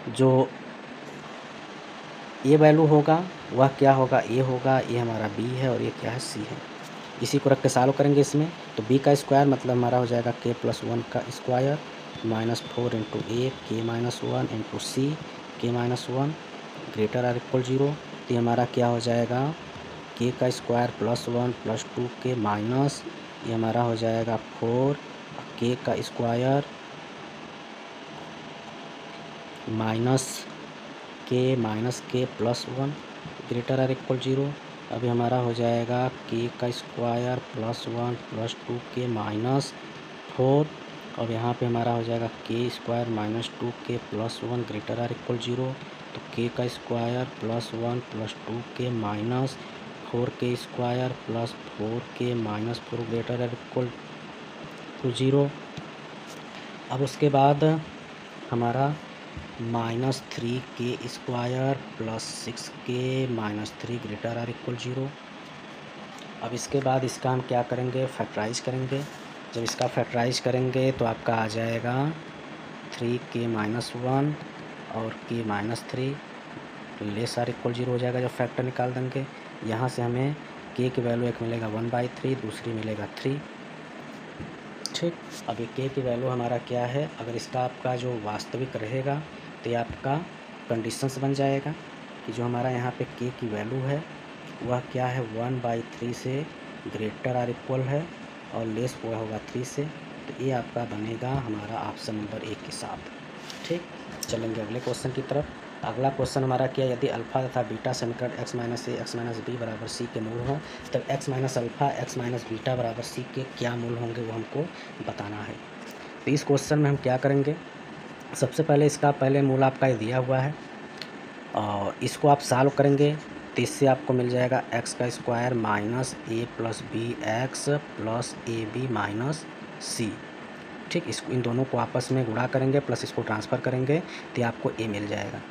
जो ये वैल्यू होगा वह क्या होगा, ए होगा, ये हमारा बी है और ये क्या है, सी है। इसी को रख के सॉल्व करेंगे इसमें, तो बी का स्क्वायर मतलब हमारा हो जाएगा k + 1 का स्क्वायर माइनस 4 इंटू ए के माइनस 1 इंटू सी के माइनस 1 ग्रेटर आर इक्वल 0। तो ये हमारा क्या हो जाएगा, k का स्क्वायर + 1 + 2k माइनस ये हमारा हो जाएगा 4 k का square minus k + 1 greater or equal 0। अभी हमारा हो जाएगा k का स्क्वायर + 1 + 2k माइनस 4 और यहाँ पे हमारा हो जाएगा k square minus 2k + 1 greater or equal 0। तो k का square + 1 + 2k minus 4k square + 4k minus 4 greater or equal to 0। अब उसके बाद हमारा -3k square + 6k minus 3 greater or equal 0। अब इसके बाद इसका हम क्या करेंगे, फैक्टराइज करेंगे। जब इसका फैक्टराइज करेंगे तो आपका आ जाएगा 3k - 1 और k - 3 लेस आर इक्वल 0 हो जाएगा जब फैक्टर निकाल देंगे। यहाँ से हमें k की वैल्यू एक मिलेगा 1/3, दूसरी मिलेगा 3। ठीक, अब ये k की वैल्यू हमारा क्या है, अगर इसका आपका जो वास्तविक रहेगा तो ये आपका कंडीशंस बन जाएगा कि जो हमारा यहाँ पे k की वैल्यू है वह क्या है, 1/3 से ग्रेटर आर इक्वल है और लेस पूरा होगा 3 से। तो ये आपका बनेगा हमारा ऑप्शन नंबर 1 के साथ। ठीक, चलेंगे अगले क्वेश्चन की तरफ। अगला क्वेश्चन हमारा क्या, यदि अल्फा तथा बीटा समीकरण x - a x - b बराबर c के मूल हों तब x - अल्फा x - बीटा बराबर c के क्या मूल होंगे वो हमको बताना है। तो इस क्वेश्चन में हम क्या करेंगे, सबसे पहले इसका पहले मूल आपका दिया हुआ है और इसको आप सॉल्व करेंगे तो इससे आपको मिल जाएगा x का square minus a + bx + ab minus c। ठीक, इसको इन दोनों को आपस में गुणा करेंगे प्लस इसको ट्रांसफ़र करेंगे तो आपको a मिल जाएगा।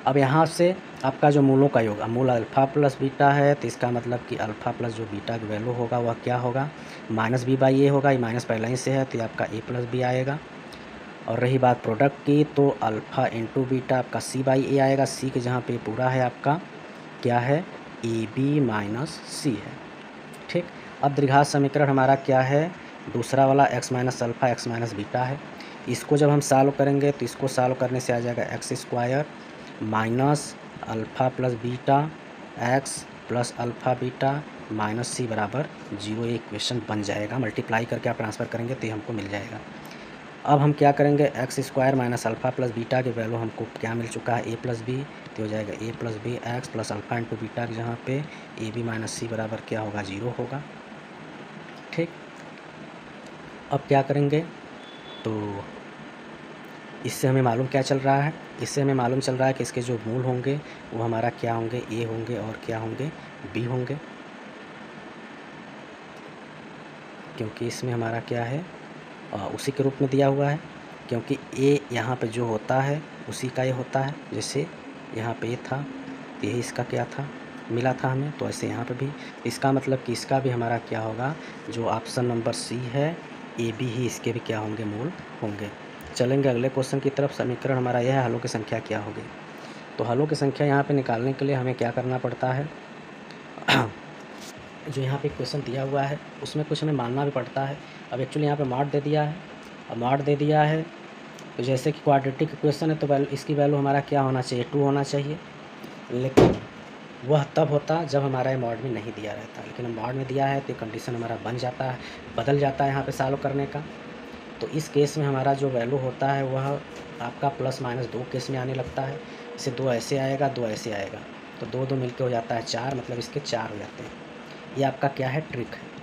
अब यहाँ से आपका जो मूलों का योग, मूल अल्फ़ा प्लस बीटा है तो इसका मतलब कि अल्फ़ा प्लस जो बीटा की वैल्यू होगा वह क्या होगा, -b/a होगा। ये माइनस पहले ही से है तो आपका a + b आएगा। और रही बात प्रोडक्ट की तो अल्फ़ा इंटू बीटा आपका c/a आएगा। c के जहाँ पे पूरा है आपका क्या है, ab माइनस c है। ठीक, अब द्विघात समीकरण हमारा क्या है, दूसरा वाला x - अल्फ़ा x - बीटा है। इसको जब हम सॉल्व करेंगे तो इसको सॉल्व करने से आ जाएगा x square minus alpha plus beta x plus alpha beta minus c बराबर 0। ये इक्वेशन बन जाएगा, मल्टीप्लाई करके आप ट्रांसफ़र करेंगे तो ये हमको मिल जाएगा। अब हम क्या करेंगे, x square minus alpha plus beta की वैल्यू हमको क्या मिल चुका है, a + b। तो हो जाएगा a + b x plus alpha into beta के जहाँ पे ab माइनस c बराबर क्या होगा, 0 होगा। ठीक, अब क्या करेंगे तो इससे हमें मालूम क्या चल रहा है, इससे हमें मालूम चल रहा है कि इसके जो मूल होंगे वो हमारा क्या होंगे, a होंगे और क्या होंगे, b होंगे। क्योंकि इसमें हमारा क्या है, उसी के रूप में दिया हुआ है, क्योंकि a यहाँ पे जो होता है उसी का ये होता है। जैसे यहाँ पे ये था, यही इसका क्या था, मिला था हमें, तो ऐसे यहाँ पे भी। इसका मतलब कि इसका भी हमारा क्या होगा, जो ऑप्शन नंबर सी है ए बी ही इसके भी क्या होंगे, मूल होंगे। चलेंगे अगले क्वेश्चन की तरफ। समीकरण हमारा यह है, हलों की संख्या क्या होगी। तो हलों की संख्या यहाँ पे निकालने के लिए हमें क्या करना पड़ता है जो यहाँ पे क्वेश्चन दिया हुआ है उसमें कुछ हमें मानना भी पड़ता है। अब एक्चुअली यहाँ पे मॉड दे दिया है, अब मॉड दे दिया है तो जैसे कि क्वाड्रेटिक इक्वेशन है तो इसकी वैल्यू हमारा क्या होना चाहिए, 2 होना चाहिए। लेकिन वह तब होता जब हमारा ये मॉड में नहीं दिया रहता, लेकिन मॉड में दिया है तो कंडीशन हमारा बन जाता है, बदल जाता है यहाँ पे सॉल्व करने का। तो इस केस में हमारा जो वैल्यू होता है वह आपका ±2 केस में आने लगता है। इसे 2 ऐसे आएगा, 2 ऐसे आएगा, तो 2 2 मिलके हो जाता है 4, मतलब इसके 4 हो जाते हैं। ये आपका क्या है, ट्रिक है।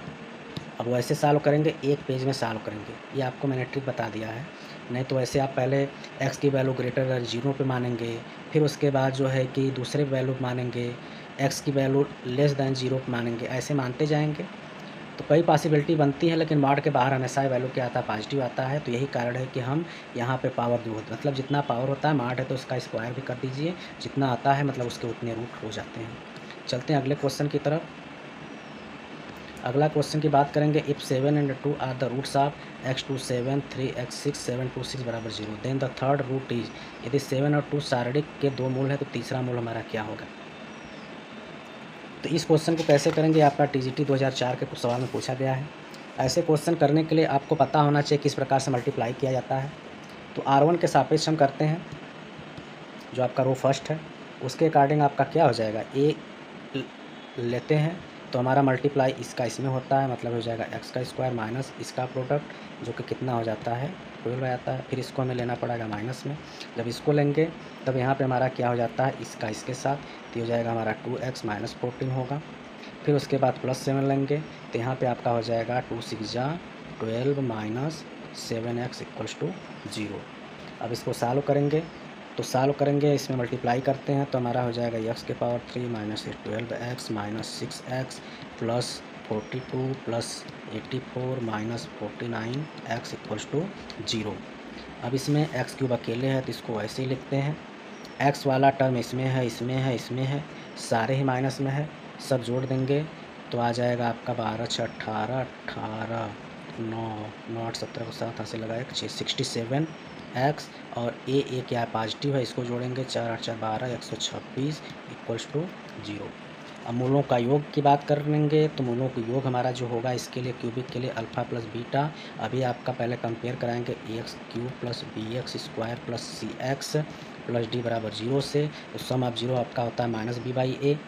अब वैसे सॉल्व करेंगे, एक पेज में सॉल्व करेंगे, ये आपको मैंने ट्रिक बता दिया है। नहीं तो ऐसे आप पहले x की वैल्यू ग्रेटर देन 0 पे मानेंगे, फिर उसके बाद जो है कि दूसरे वैल्यू मानेंगे, x की वैल्यू लेस दैन 0 पे मानेंगे, ऐसे मानते जाएंगे तो कई पॉसिबिलिटी बनती है। लेकिन मॉड के बाहर हमेशा वैल्यू क्या आता है, पॉजिटिव आता है। तो यही कारण है कि हम यहाँ पे पावर दो, मतलब जितना पावर होता है मॉड है तो उसका स्क्वायर भी कर दीजिए, जितना आता है मतलब उसके उतने रूट हो जाते हैं। चलते हैं अगले क्वेश्चन की तरफ। अगला क्वेश्चन की बात करेंगे, if 7 and 2 are the roots of x2 7 3x6 7 2 6 बराबर 0 then the third root is. यदि 7 और 2 शारीरिक के दो मूल है तो तीसरा मूल हमारा क्या होगा। तो इस क्वेश्चन को कैसे करेंगे, आपका TGT 2004 के कुछ सवाल में पूछा गया है। ऐसे क्वेश्चन करने के लिए आपको पता होना चाहिए किस प्रकार से मल्टीप्लाई किया जाता है। तो R1 के सापेक्ष हम करते हैं, जो आपका रो फर्स्ट है उसके अकॉर्डिंग आपका क्या हो जाएगा, ए लेते हैं तो हमारा मल्टीप्लाई इसका इसमें होता है, मतलब हो जाएगा x का स्क्वायर माइनस इसका प्रोडक्ट जो कि कितना हो जाता है 12 हो जाता है। फिर इसको हमें लेना पड़ेगा माइनस में, जब इसको लेंगे तब यहाँ पे हमारा क्या हो जाता है, इसका इसके साथ तो हो जाएगा हमारा 2x माइनस 14 होगा। फिर उसके बाद प्लस 7 लेंगे तो यहाँ पे आपका हो जाएगा 2 6 12 माइनस 7x इक्वल्स टू 0। अब इसको सॉल्व करेंगे तो सॉल्व करेंगे, इसमें मल्टीप्लाई करते हैं तो हमारा हो जाएगा x के power 3 minus 12x minus 6x plus 42 plus 84 minus 49x equals to 0। अब इसमें x क्यूब अकेले है तो इसको ऐसे ही लिखते हैं, x वाला टर्म इसमें है इसमें है इसमें है, सारे ही माइनस में है, सब जोड़ देंगे तो आ जाएगा आपका 12 6 18 18 9 9 8 17 को 7 हाथ से लगाए 67 x और ए क्या है पॉजिटिव है, इसको जोड़ेंगे 4 8 4 12 126 इक्वल्स टू 0। अब मूलों का योग की बात करेंगे तो मूलों का योग हमारा जो होगा इसके लिए क्यूबिक के लिए अल्फ़ा प्लस बीटा, अभी आपका पहले कंपेयर कराएंगे X cube plus B X square plus C X plus D बराबर 0 से, तो सम ऑफ 0 आपका होता है माइनस बी बाई ए।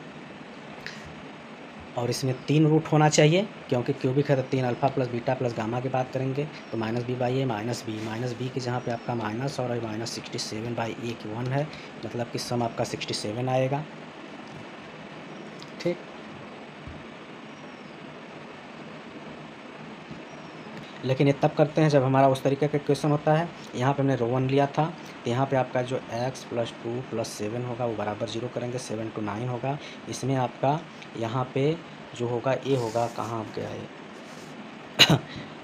और इसमें 3 रूट होना चाहिए क्योंकि क्यूबिक है तो 3 alpha plus beta plus gamma की बात करेंगे तो minus B by A minus b की जहाँ पे आपका माइनस और माइनस 67 बाई ए की 1 है, मतलब कि सम आपका 67 आएगा। ठीक, लेकिन ये तब करते हैं जब हमारा उस तरीके का क्वेश्चन होता है। यहाँ पे हमने रो 1 लिया था तो यहाँ पे आपका जो x प्लस 2 प्लस 7 होगा वो बराबर 0 करेंगे, 7 to 9 होगा। इसमें आपका यहाँ पे जो होगा ए होगा, कहाँ गया है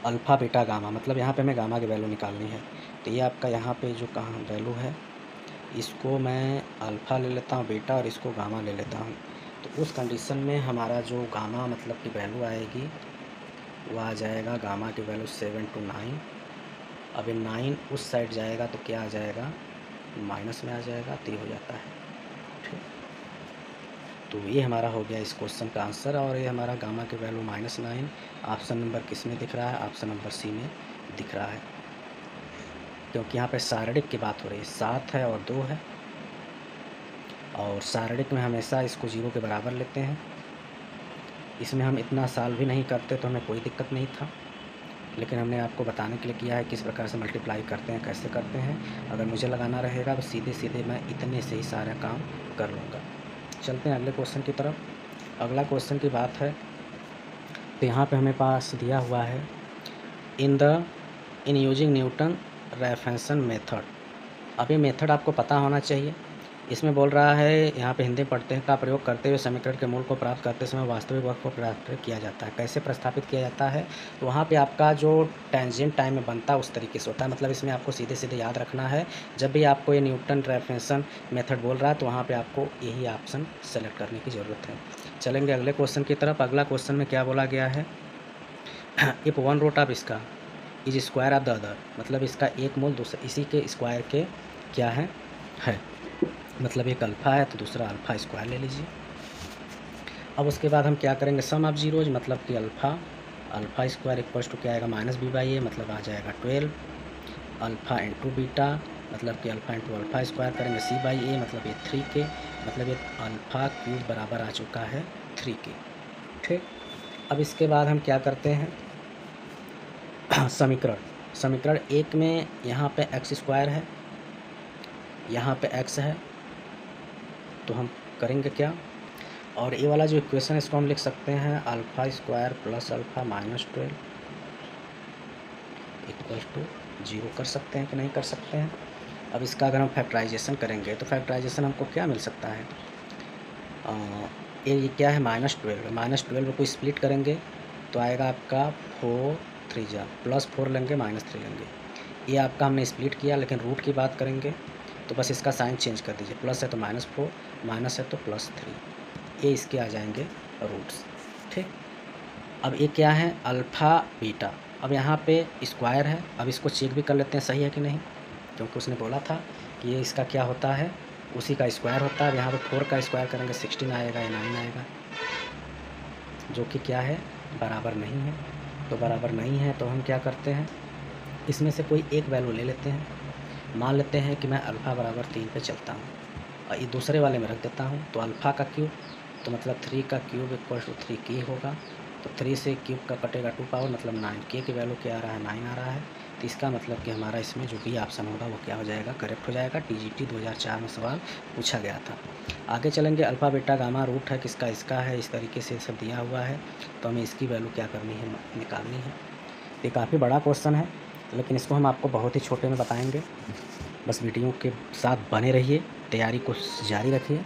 अल्फ़ा बीटा गामा, मतलब यहाँ पे हमें गामा की वैल्यू निकालनी है। तो ये आपका यहाँ पे जो कहाँ वैल्यू है इसको मैं अल्फ़ा ले लेता हूँ बीटा और इसको गामा ले लेता हूँ। तो उस कंडीशन में हमारा जो गामा मतलब की वैल्यू आएगी वो आ जाएगा, गामा की वैल्यू 7 to 9। अब ये 9 उस साइड जाएगा तो क्या आ जाएगा, माइनस में आ जाएगा, तो ये हो जाता है। ठीक, तो ये हमारा हो गया इस क्वेश्चन का आंसर। और ये हमारा गामा की वैल्यू -9 ऑप्शन नंबर किस में दिख रहा है, ऑप्शन नंबर सी में दिख रहा है, क्योंकि यहाँ पे शारीरिक की बात हो रही है, 7 है और 2 है, और शारीरिक में हमेशा इसको 0 के बराबर लेते हैं। इसमें हम इतना साल भी नहीं करते तो हमें कोई दिक्कत नहीं था, लेकिन हमने आपको बताने के लिए किया है किस प्रकार से मल्टीप्लाई करते हैं, कैसे करते हैं। अगर मुझे लगाना रहेगा तो सीधे सीधे मैं इतने से ही सारा काम कर लूँगा। चलते हैं अगले क्वेश्चन की तरफ। अगला क्वेश्चन की बात है तो यहाँ पे हमें पास दिया हुआ है in using Newton Raphson method. अब ये मेथड आपको पता होना चाहिए। इसमें बोल रहा है यहाँ पे हिंदी पढ़ते हैं का प्रयोग करते हुए समीकरण के मूल को प्राप्त करते समय वास्तविक वर्ग को प्राप्त किया जाता है। कैसे प्रस्थापित किया जाता है, तो वहाँ पे आपका जो टेंजेंट टाइम में बनता है उस तरीके से होता है। मतलब इसमें आपको सीधे सीधे याद रखना है, जब भी आपको ये न्यूटन रैफसन मेथड बोल रहा है तो वहाँ पर आपको यही ऑप्शन सेलेक्ट करने की ज़रूरत है। चलेंगे अगले क्वेश्चन की तरफ। अगला क्वेश्चन में क्या बोला गया है, इफ़ 1 रूट ऑफ इसका is square of the other, मतलब इसका एक मूल दूसरा इसी के स्क्वायर के क्या है, मतलब एक अल्फ़ा है तो दूसरा अल्फ़ा स्क्वायर ले लीजिए। अब उसके बाद हम क्या करेंगे, सम ऑफ जीरोज, मतलब कि अल्फ़ा स्क्वायर इक्वल्स टू क्या आएगा माइनस बी बाई ए, मतलब आ जाएगा 12 अल्फ़ा इंटू बीटा, मतलब कि अल्फ़ा इंटू अल्फ़ा स्क्वायर करेंगे सी बाई ए, मतलब ये 3 के, मतलब ये अल्फ़ा क्यूब बराबर आ चुका है 3 के। ठीक, अब इसके बाद हम क्या करते हैं समीकरण 1 में यहाँ पे एक्स स्क्वायर है, यहाँ पे एक्स है, तो हम करेंगे क्या, और ये वाला जो इक्वेशन है इसको हम लिख सकते हैं alpha square plus alpha minus 12 equals to 0 कर सकते हैं कि नहीं कर सकते हैं। अब इसका अगर हम फैक्टराइजेशन करेंगे तो फैक्टराइजेशन हमको क्या मिल सकता है, ये क्या है -12 को स्प्लिट करेंगे तो आएगा आपका 4 3 जा प्लस 4 लेंगे -3 लेंगे। ये आपका हमने स्प्लिट किया, लेकिन रूट की बात करेंगे तो बस इसका साइन चेंज कर दीजिए, प्लस है तो -4, माइनस है तो +3, ये इसके आ जाएंगे रूट्स। ठीक, अब ये क्या है, अल्फ़ा बीटा। अब यहाँ पे स्क्वायर है, अब इसको चेक भी कर लेते हैं सही है कि नहीं, क्योंकि उसने बोला था कि ये इसका क्या होता है, उसी का स्क्वायर होता है। अब यहाँ पे 4 का स्क्वायर करेंगे 16 आएगा या 9 आएगा, जो कि क्या है, बराबर नहीं है। तो बराबर नहीं है तो हम क्या करते हैं, इसमें से कोई एक वैल्यू ले लेते हैं। मान लेते हैं कि मैं अल्फ़ा बराबर 3 पे चलता हूँ और ये दूसरे वाले में रख देता हूँ। तो अल्फ़ा का क्यूब तो मतलब 3 का क्यूब इक्वल टू 3k होगा। तो 3 से क्यूब का कटेगा 2 पावर, मतलब 9, k की वैल्यू क्या आ रहा है, 9 आ रहा है। तो इसका मतलब कि हमारा इसमें जो भी ऑप्शन होगा वो क्या हो जाएगा, करेक्ट हो जाएगा। TGT 2004 में सवाल पूछा गया था। आगे चलेंगे, अल्फ़ा बीटा गामा रूट है किसका, इसका है। इस तरीके से सब दिया हुआ है, तो हमें इसकी वैल्यू क्या करनी है, निकालनी है। ये काफ़ी बड़ा क्वेश्चन है, लेकिन इसको हम आपको बहुत ही छोटे में बताएंगे। बस वीडियो के साथ बने रहिए, तैयारी को जारी रखिए।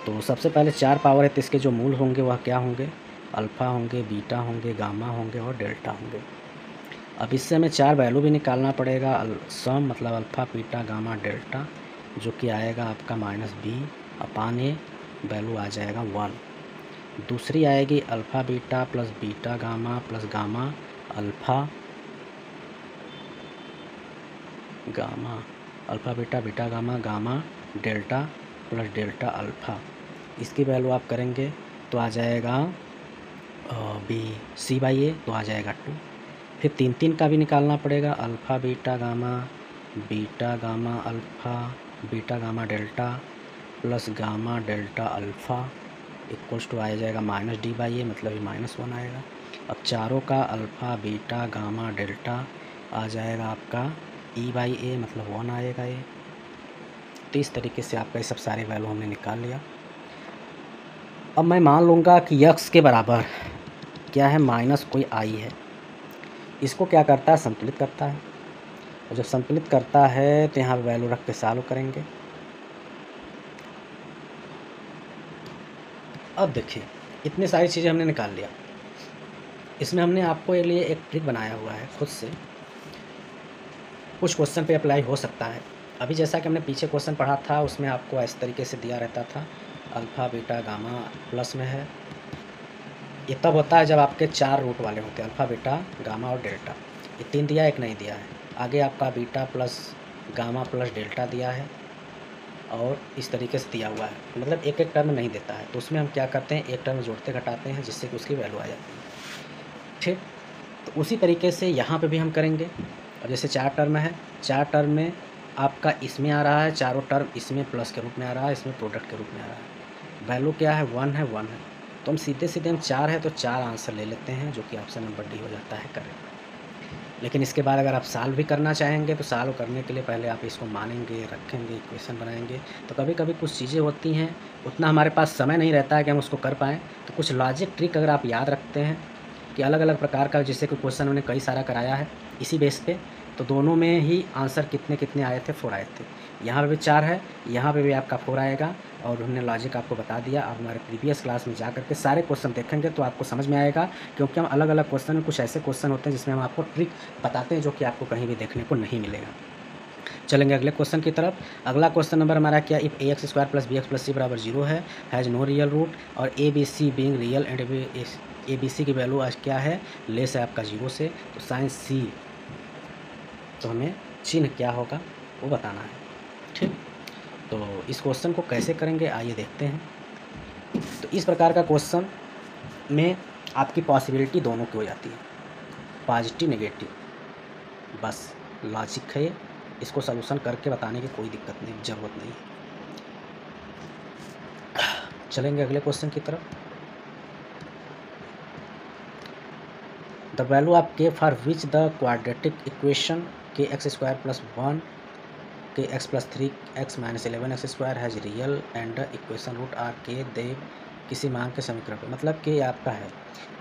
तो सबसे पहले 4 पावर है, तो इसके जो मूल होंगे वह क्या होंगे, अल्फ़ा होंगे, बीटा होंगे, गामा होंगे और डेल्टा होंगे। अब इससे हमें 4 वैल्यू भी निकालना पड़ेगा। सम मतलब अल्फ़ा बीटा गामा डेल्टा, जो कि आएगा आपका -b अपान a, वैल्यू आ जाएगा 1। दूसरी आएगी alpha beta plus beta gamma plus gamma alpha gamma, alpha beta beta gamma gamma delta plus delta alpha. इसकी वैल्यू आप करेंगे तो आ जाएगा c/a, तो आ जाएगा 2। फिर 3 का भी निकालना पड़ेगा, alpha beta gamma alpha beta gamma delta plus gamma delta alpha equals to आ जाएगा -d/a, मतलब ये -1 आएगा। अब चारों का अल्फ़ा बीटा गामा डेल्टा आ जाएगा आपका e/a, मतलब 1 आएगा ये। तो इस तरीके से आपका ये सब सारे वैल्यू हमने निकाल लिया। अब मैं मान लूँगा कि x के बराबर क्या है, माइनस कोई i है। इसको क्या करता है, संतुलित करता है। और जब संतुलित करता है तो यहाँ वैल्यू रख के सॉल्व करेंगे। अब देखिए, इतनी सारी चीज़ें हमने निकाल लिया। इसमें हमने आपको ये लिए एक ट्रिक बनाया हुआ है खुद से, कुछ क्वेश्चन पे अप्लाई हो सकता है। अभी जैसा कि हमने पीछे क्वेश्चन पढ़ा था, उसमें आपको इस तरीके से दिया रहता था, अल्फ़ा बीटा गामा प्लस में है। ये तब होता है जब आपके 4 रूट वाले होते हैं, अल्फ़ा बीटा गामा और डेल्टा। ये 3 दिया, एक नहीं दिया है। आगे आपका beta plus gamma plus delta दिया है और इस तरीके से दिया हुआ है, मतलब एक एक टर्म नहीं देता है। तो उसमें हम क्या करते हैं, एक टर्म जोड़ते घटाते हैं जिससे कि उसकी वैल्यू आ जाती है। ठीक, तो उसी तरीके से यहाँ पे भी हम करेंगे। और जैसे 4 टर्म है, 4 टर्म में आपका इसमें आ रहा है, चारों टर्म इसमें प्लस के रूप में आ रहा है, इसमें प्रोडक्ट के रूप में आ रहा है। वैल्यू क्या है, 1 है, 1 है। तो हम सीधे हम 4 है तो 4 आंसर ले लेते हैं, जो कि ऑप्शन नंबर डी हो जाता है करेक्ट। लेकिन इसके बाद अगर आप सॉल्व भी करना चाहेंगे तो सॉल्व करने के लिए पहले आप इसको मानेंगे, रखेंगे, इक्वेशन बनाएंगे। तो कभी कभी कुछ चीज़ें होती हैं, उतना हमारे पास समय नहीं रहता है कि हम उसको कर पाएँ। तो कुछ लॉजिक ट्रिक अगर आप याद रखते हैं कि अलग अलग प्रकार का, जैसे कि क्वेश्चन हमने कई सारा कराया है इसी बेस पे, तो दोनों में ही आंसर कितने कितने आए थे, 4 आए थे। यहाँ पे भी 4 है, यहाँ पे भी आपका 4 आएगा। और हमने लॉजिक आपको बता दिया। आप हमारे प्रीवियस क्लास में जा करके सारे क्वेश्चन देखेंगे तो आपको समझ में आएगा, क्योंकि हम अलग अलग क्वेश्चन में, कुछ ऐसे क्वेश्चन होते हैं जिसमें हम आपको ट्रिक बताते हैं जो कि आपको कहीं भी देखने को नहीं मिलेगा। चलेंगे अगले क्वेश्चन की तरफ। अगला क्वेश्चन नंबर हमारा क्या, इफ़ ax² + bx + c बराबर 0 है, हैज़ नो रियल रूट और ABC being real and ABC की वैल्यू आज क्या है, लेस है आपका 0 से, तो साइन C, तो हमें चिन्ह क्या होगा वो बताना है। ठीक, तो इस क्वेश्चन को कैसे करेंगे आइए देखते हैं। तो इस प्रकार का क्वेश्चन में आपकी पॉसिबिलिटी दोनों की हो जाती है, पॉजिटिव नेगेटिव। बस लॉजिक है, इसको सलूशन करके बताने की कोई दिक्कत नहीं, ज़रूरत नहीं है। चलेंगे अगले क्वेश्चन की तरफ। The value of k for which the quadratic equation kx² + 1 kx + 3x - 11x² has real and the equation root are के दे किसी मान के समीकरण पे, मतलब कि आपका है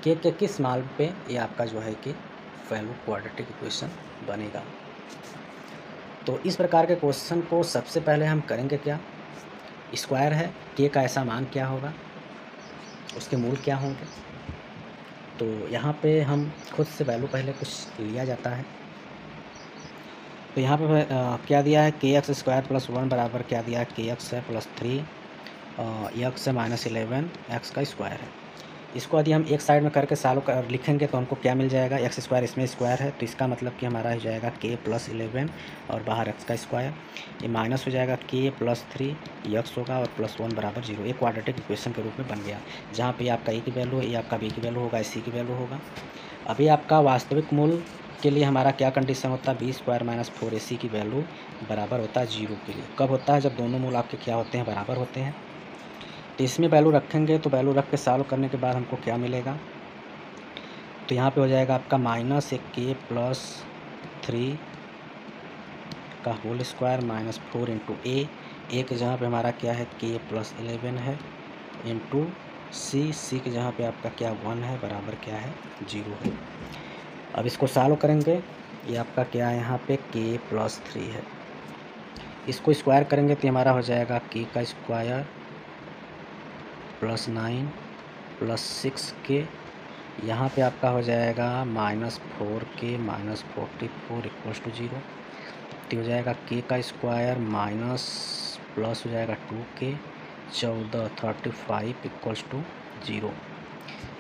k के किस मान पे ये आपका जो है कि वैल्यू क्वाड्रेटिक इक्वेशन बनेगा। तो इस प्रकार के क्वेश्चन को सबसे पहले हम करेंगे क्या, स्क्वायर है, k का ऐसा मान क्या होगा, उसके मूल क्या होंगे। तो यहाँ पे हम खुद से वैल्यू पहले कुछ लिया जाता है। तो यहाँ पे क्या दिया है, kx² + 1 बराबर क्या दिया है, kx है +3 x है -11 x का स्क्वायर है। इसको यदि हम एक साइड में करके सॉल्व कर लिखेंगे तो हमको क्या मिल जाएगा, एक्स स्क्वायर इसमें स्क्वायर है तो इसका मतलब कि हमारा हो जाएगा के प्लस 11 और बाहर एक्स का स्क्वायर, ये माइनस हो जाएगा के प्लस 3 एक्स होगा और प्लस 1 बराबर 0। एक क्वाड्रेटिक इक्वेशन के रूप में बन गया, जहाँ पे आपका ए की वैल्यू है, ये आपका बी की वैल्यू होगा, सी की वैल्यू होगा। अभी आपका वास्तविक मूल के लिए हमारा क्या कंडीशन होता है, बी स्क्वायर माइनस 4ac की वैल्यू बराबर होता है 0 के लिए। कब होता है, जब दोनों मूल आपके क्या होते हैं, बराबर होते हैं। तो इसमें वैल्यू रखेंगे तो वैल्यू रख के सॉल्व करने के बाद हमको क्या मिलेगा, तो यहाँ पे हो जाएगा आपका माइनस एक के प्लस 3 का होल स्क्वायर माइनस 4 इंटू ए के जहाँ पे हमारा क्या है के प्लस 11 है इंटू सी के जहाँ पे आपका क्या 1 है बराबर क्या है 0 है। अब इसको सॉल्व करेंगे, ये आपका क्या है यहाँ पे के प्लस 3 है, इसको स्क्वायर करेंगे तो हमारा हो जाएगा के का स्क्वायर प्लस 9 प्लस 6 के, यहाँ पे आपका हो जाएगा माइनस 4 के माइनस 44 इक्वल्स टू 0। तो हो जाएगा के का स्क्वायर माइनस प्लस हो जाएगा 2 के 14 35 इक्वल्स टू 0।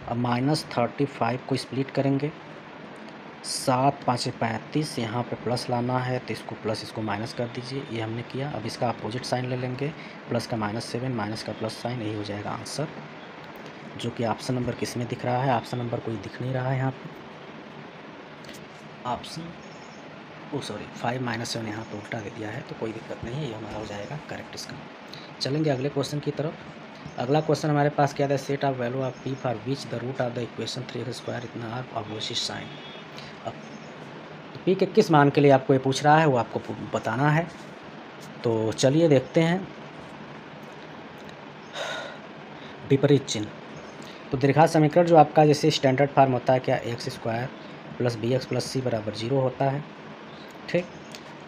अब माइनस 35 को स्प्लिट करेंगे, 7 5 35, यहाँ पे प्लस लाना है तो इसको प्लस इसको माइनस कर दीजिए, ये हमने किया। अब इसका अपोजिट साइन ले लेंगे, प्लस का -7 माइनस का प्लस साइन, यही हो जाएगा आंसर, जो कि ऑप्शन नंबर किस में दिख रहा है, ऑप्शन नंबर कोई दिख नहीं रहा है यहाँ पे, ऑप्शन 5 -7 यहाँ पे उल्टा दे दिया है, तो कोई दिक्कत नहीं है, ये हमारा हो जाएगा करेक्ट इसका। चलेंगे अगले क्वेश्चन की तरफ। अगला क्वेश्चन हमारे पास क्या है, set of value of p for which the root of the equation 3x² इतना आर अपोजिट साइन। अब पी के किस मान के लिए आपको ये पूछ रहा है वो आपको बताना है, तो चलिए देखते हैं। विपरीत चिन्ह, तो दीर्घात समीकरण जो आपका जैसे स्टैंडर्ड फॉर्म होता है क्या, x² plus bx plus C बराबर 0 होता है, ठीक।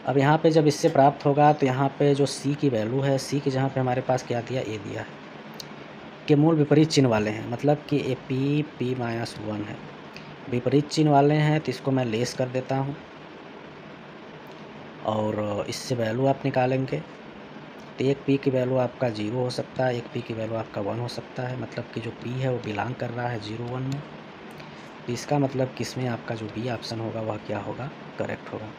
अब यहाँ पे जब इससे प्राप्त होगा तो यहाँ पे जो c की वैल्यू है, c की जहाँ पे हमारे पास क्या दिया, a दिया है, के मूल विपरीत चिन्ह वाले हैं, मतलब कि ए p -1 है, विपरीत चिन्ह वाले हैं, तो इसको मैं लेस कर देता हूँ और इससे वैल्यू आप निकालेंगे। तो एक p की वैल्यू आपका 0 हो सकता है, एक p की वैल्यू आपका 1 हो सकता है, मतलब कि जो p है वो बिलोंग कर रहा है 0 1 में। तो इसका मतलब किसमें आपका जो बी ऑप्शन होगा वह क्या होगा, करेक्ट होगा।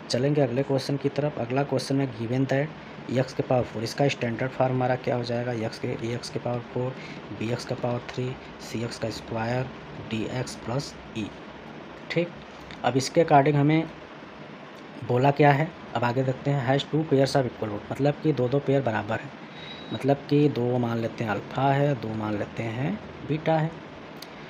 चलेंगे अगले क्वेश्चन की तरफ। अगला क्वेश्चन में गिवन दैट एक्स के पावर 4, इसका स्टैंडर्ड फॉर्म हमारा क्या हो जाएगा, एक्स के पावर 4 बी एक्स का पावर 3 सी एक्स का स्क्वायर डी एक्स प्लस ई, ठीक। अब इसके अकॉर्डिंग हमें बोला क्या है, अब आगे देखते हैं। Has 2 pairs of equal root, मतलब कि दो पेयर बराबर है, मतलब कि 2 मान लेते हैं अल्फ़ा है, 2 मान लेते हैं बीटा है।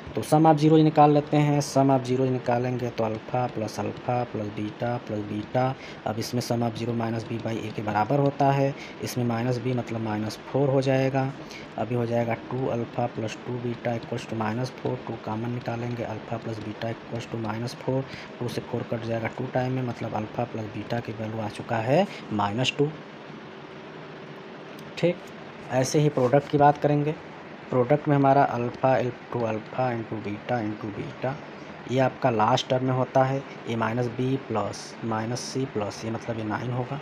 तो सम ऑफ जीरो निकाल लेते हैं, सम ऑफ जीरो निकालेंगे तो alpha plus beta plus beta. अब इसमें sum of zero minus B by A के बराबर होता है, इसमें माइनस बी मतलब -4 हो जाएगा। अभी हो जाएगा 2 alpha plus 2 beta equals to -4, 2 common निकालेंगे, alpha plus beta equals to -4, 2 से 4 कट जाएगा 2 टाइम में, मतलब अल्फ़ा प्लस बीटा की वैल्यू आ चुका है -2, ठीक। ऐसे ही प्रोडक्ट की बात करेंगे। प्रोडक्ट में हमारा अल्फ़ा इंटू बीटा, ये आपका लास्ट टर्म में होता है, A minus B plus minus C plus, ये मतलब ये 9 होगा।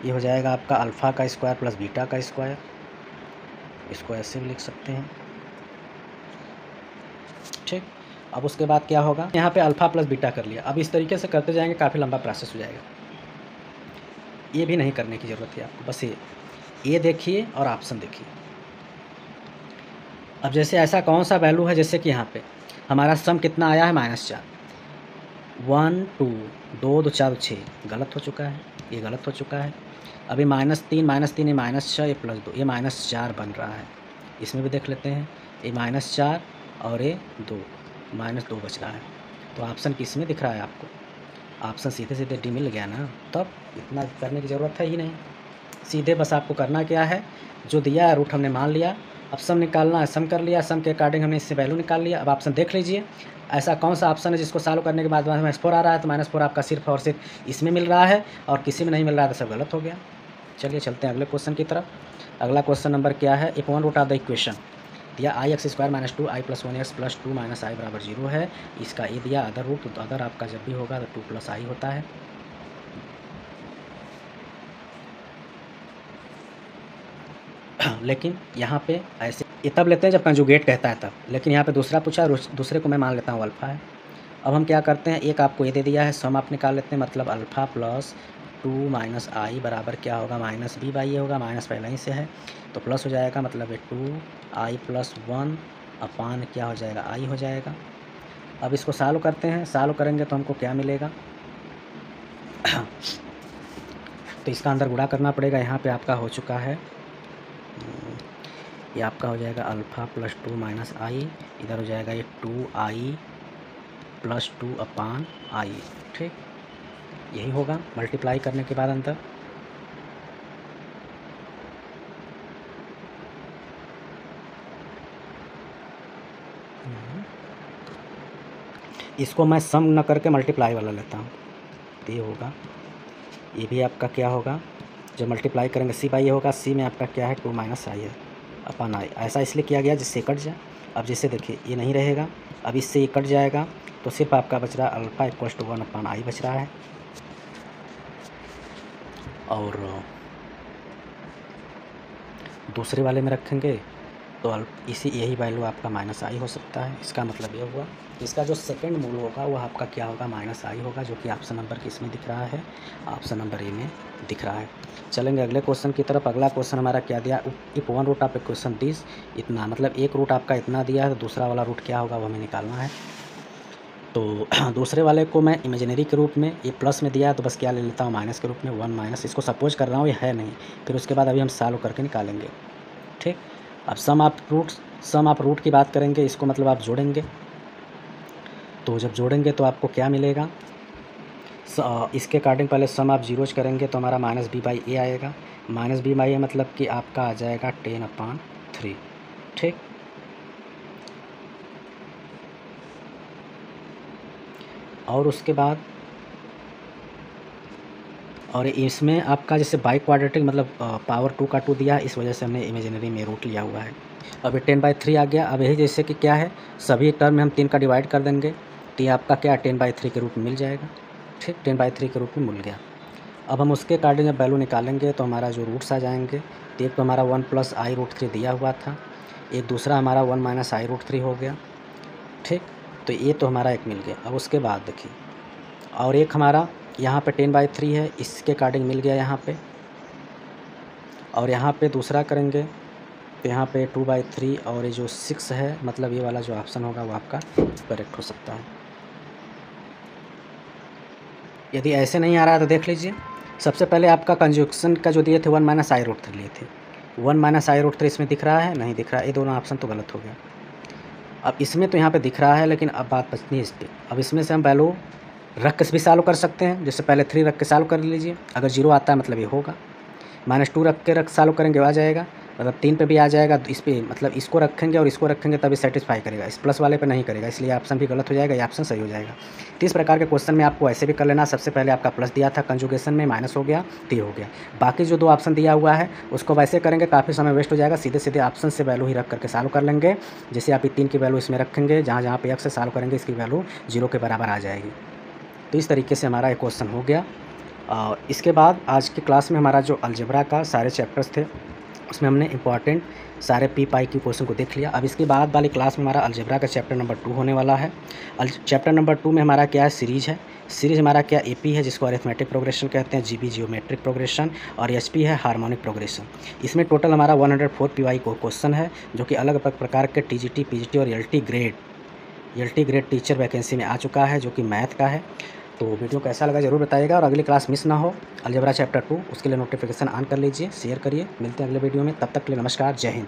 ये हो जाएगा आपका अल्फ़ा का स्क्वायर प्लस बीटा का स्क्वायर, इसको ऐसे भी लिख सकते हैं, ठीक। अब उसके बाद क्या होगा, यहाँ पे अल्फ़ा प्लस बीटा कर लिया। अब इस तरीके से करते जाएंगे, काफ़ी लंबा प्रोसेस हो जाएगा, ये भी नहीं करने की ज़रूरत है आपको, बस ये देखिए और ऑप्शन देखिए। अब जैसे ऐसा कौन सा वैल्यू है, जैसे कि यहाँ पे हमारा सम कितना आया है -4, 1 2 2 2 4 6, गलत हो चुका है, ये गलत हो चुका है। अभी -3 ये -6, ये +2, ये -4 बन रहा है। इसमें भी देख लेते हैं, ये -4 और ये 2, -2 बच रहा है। तो ऑप्शन किस में दिख रहा है आपको, ऑप्शन सीधे सीधे डी मिल गया ना, तब इतना करने की ज़रूरत है ही नहीं। सीधे बस आपको करना क्या है, जो दिया है रूट हमने मान लिया, अब सम निकालना है, सम कर लिया, सम के अकॉर्डिंग हमने इससे वैल्यू निकाल लिया। अब ऑप्शन देख लीजिए, ऐसा कौन सा ऑप्शन है जिसको सॉल्व करने के बाद -4 आ रहा है, तो -4 आपका सिर्फ और सिर्फ इसमें मिल रहा है और किसी में नहीं मिल रहा है, तो सब गलत हो गया। चलिए चलते हैं अगले क्वेश्चन की तरफ। अगला क्वेश्चन नंबर क्या है, if one root of the equation दिया i(x² - 2 i + 1x + 2 - i = 0 है, इसका ए दिया अदर रूट, तो अदर आपका जब भी होगा तो 2 + i होता है। लेकिन यहाँ पे ऐसे ये तब लेते हैं जब कंजुगेट कहता है तब, लेकिन यहाँ पे दूसरा पूछा है, दूसरे को मैं मान लेता हूँ अल्फ़ा है। अब हम क्या करते हैं, एक आपको ये दे दिया है, सम आप निकाल लेते हैं, मतलब अल्फ़ा प्लस 2 माइनस आई बराबर क्या होगा, माइनस बी बाई ए होगा, माइनस पहले ही से है तो प्लस हो जाएगा, मतलब ये 2 आई प्लस 1 अपान क्या हो जाएगा, आई हो जाएगा। अब इसको सॉल्व करते हैं, सॉल्व करेंगे तो हमको क्या मिलेगा तो इसका अंदर गुणा करना पड़ेगा। यहाँ पे आपका हो चुका है, ये आपका हो जाएगा अल्फ़ा प्लस 2 माइनस आई, इधर हो जाएगा ये 2i प्लस 2 अपान आई। ठीक, यही होगा मल्टीप्लाई करने के बाद अंदर। इसको मैं सम न करके मल्टीप्लाई वाला लेता हूँ, तो ये होगा, ये भी आपका क्या होगा, जब मल्टीप्लाई करेंगे सी बाई ये होगा, सी में आपका क्या है 2 माइनस आई है अपन आई। ऐसा इसलिए किया गया जिससे कट जाए। अब जैसे देखिए ये नहीं रहेगा, अब इससे ये कट जाएगा तो सिर्फ आपका बच रहा है अल्फ़ा इक्वल्स टू 1 अपान आई बच रहा है। और दूसरे वाले में रखेंगे तो इसी यही वैल्यू आपका माइनस आई हो सकता है। इसका मतलब ये हुआ, इसका जो सेकंड मूल होगा वो आपका क्या होगा, माइनस आई होगा, जो कि ऑप्शन नंबर किस में दिख रहा है, ऑप्शन नंबर ए में दिख रहा है। चलेंगे अगले क्वेश्चन की तरफ। अगला क्वेश्चन हमारा क्या दिया, if one root of a question this, इतना मतलब एक रूट आपका इतना दिया है तो दूसरा वाला रूट क्या होगा वो हमें निकालना है। तो दूसरे वाले को मैं इमेजिनरी के रूप में, ये प्लस में दिया है तो बस क्या ले लेता हूँ माइनस के रूप में, 1 माइनस, इसको सपोज कर रहा हूँ ये है नहीं, फिर उसके बाद अभी हम सॉल्व करके निकालेंगे। ठीक, अब सम आप रूट की बात करेंगे, इसको मतलब आप जोड़ेंगे, तो जब जोड़ेंगे तो आपको क्या मिलेगा, इसके अकॉर्डिंग पहले सम आप जीरोज करेंगे तो हमारा माइनस बी बाई ए आएगा, माइनस बी बाई ए मतलब कि आपका आ जाएगा 10/3। ठीक, और उसके बाद और इसमें आपका जैसे बाई क्वाड्रेटिक मतलब पावर 2 का 2 दिया है, इस वजह से हमने इमेजिनरी में रूट लिया हुआ है। अब ये 10/3 आ गया। अब यही जैसे कि क्या है, सभी टर्म में हम 3 का डिवाइड कर देंगे तो ये आपका क्या 10/3 के रूप में मिल जाएगा। ठीक, 10/3 के रूप में मिल गया। अब हम उसके अकॉर्डिंग जब वैल्यू निकालेंगे तो हमारा जो रूट्स आ जाएंगे, तो एक तो हमारा 1 प्लस आई रूट 3 दिया हुआ था, एक दूसरा हमारा 1 माइनस आई रूट 3 हो गया। ठीक, तो ये तो हमारा एक मिल गया। अब उसके बाद देखिए, और एक हमारा यहाँ पे 10/3 है, इसके अकॉर्डिंग मिल गया यहाँ पे, और यहाँ पे दूसरा करेंगे तो यहाँ पे 2/3 और ये जो 6 है, मतलब ये वाला जो ऑप्शन होगा वो आपका करेक्ट हो सकता है। यदि ऐसे नहीं आ रहा है तो देख लीजिए, सबसे पहले आपका कंजक्शन का जो दिए थे 1 माइनस आई रूट 3 लिए थे, 1 माइनस आई रूट 3 इसमें दिख रहा है, नहीं दिख रहा है, ये दोनों ऑप्शन तो गलत हो गया। अब इसमें तो यहाँ पे दिख रहा है, लेकिन अब बात बचती है इस पर। अब इसमें से हम वैल्यू रख के भी सॉल्व कर सकते हैं, जैसे पहले 3 रख के सॉल्व कर लीजिए, अगर 0 आता है मतलब ये होगा, -2 रख के सॉल्व करेंगे आ जाएगा, मतलब 3 पे भी आ जाएगा, तो इस पे मतलब इसको रखेंगे और इसको रखेंगे तभी सेटिस्फाई करेगा, इस प्लस वाले पे नहीं करेगा, इसलिए ऑप्शन भी गलत हो जाएगा, ये ऑप्शन सही हो जाएगा। तो इस प्रकार के क्वेश्चन में आपको ऐसे भी कर लेना, सबसे पहले आपका प्लस दिया था कंजुगेशन में, माइनस हो गया तो ये हो गया, बाकी जो 2 ऑप्शन दिया हुआ है उसको वैसे करेंगे, काफ़ी समय वेस्ट हो जाएगा, सीधे सीधे ऑप्शन से वैल्यू ही रख करके सॉल्व कर लेंगे। जैसे आप 3 की वैल्यू इसमें रखेंगे, जहाँ जहाँ पे एक्स से सॉल्व करेंगे इसकी वैल्यू 0 के बराबर आ जाएगी। तो इस तरीके से हमारा एक क्वेश्चन हो गया। इसके बाद आज की क्लास में हमारा जो अलजेब्रा का सारे चैप्टर्स थे उसमें हमने इंपॉर्टेंट सारे पी पाई की क्वेश्चन को देख लिया। अब इसके बाद वाली क्लास में हमारा अलजेब्रा का चैप्टर नंबर 2 होने वाला है। चैप्टर नंबर 2 में हमारा क्या है, सीरीज है। सीरीज हमारा क्या एपी है, जिसको अरिथमेटिक प्रोग्रेशन कहते हैं, जीबी जियोमेट्रिक प्रोग्रेशन, और एचपी है हार्मोनिक प्रोग्रेशन। इसमें टोटल हमारा 104 पीवाई को क्वेश्चन है, जो कि अलग अलग प्रकार के टीजीटी, पीजीटी और एलटी ग्रेड टीचर वैकेंसी में आ चुका है, जो कि मैथ का है। तो वीडियो कैसा लगा ज़रूर बताइएगा, और अगली क्लास मिस ना हो अलजेब्रा चैप्टर 2, उसके लिए नोटिफिकेशन ऑन कर लीजिए, शेयर करिए। मिलते हैं अगले वीडियो में, तब तक के लिए नमस्कार, जय हिंद।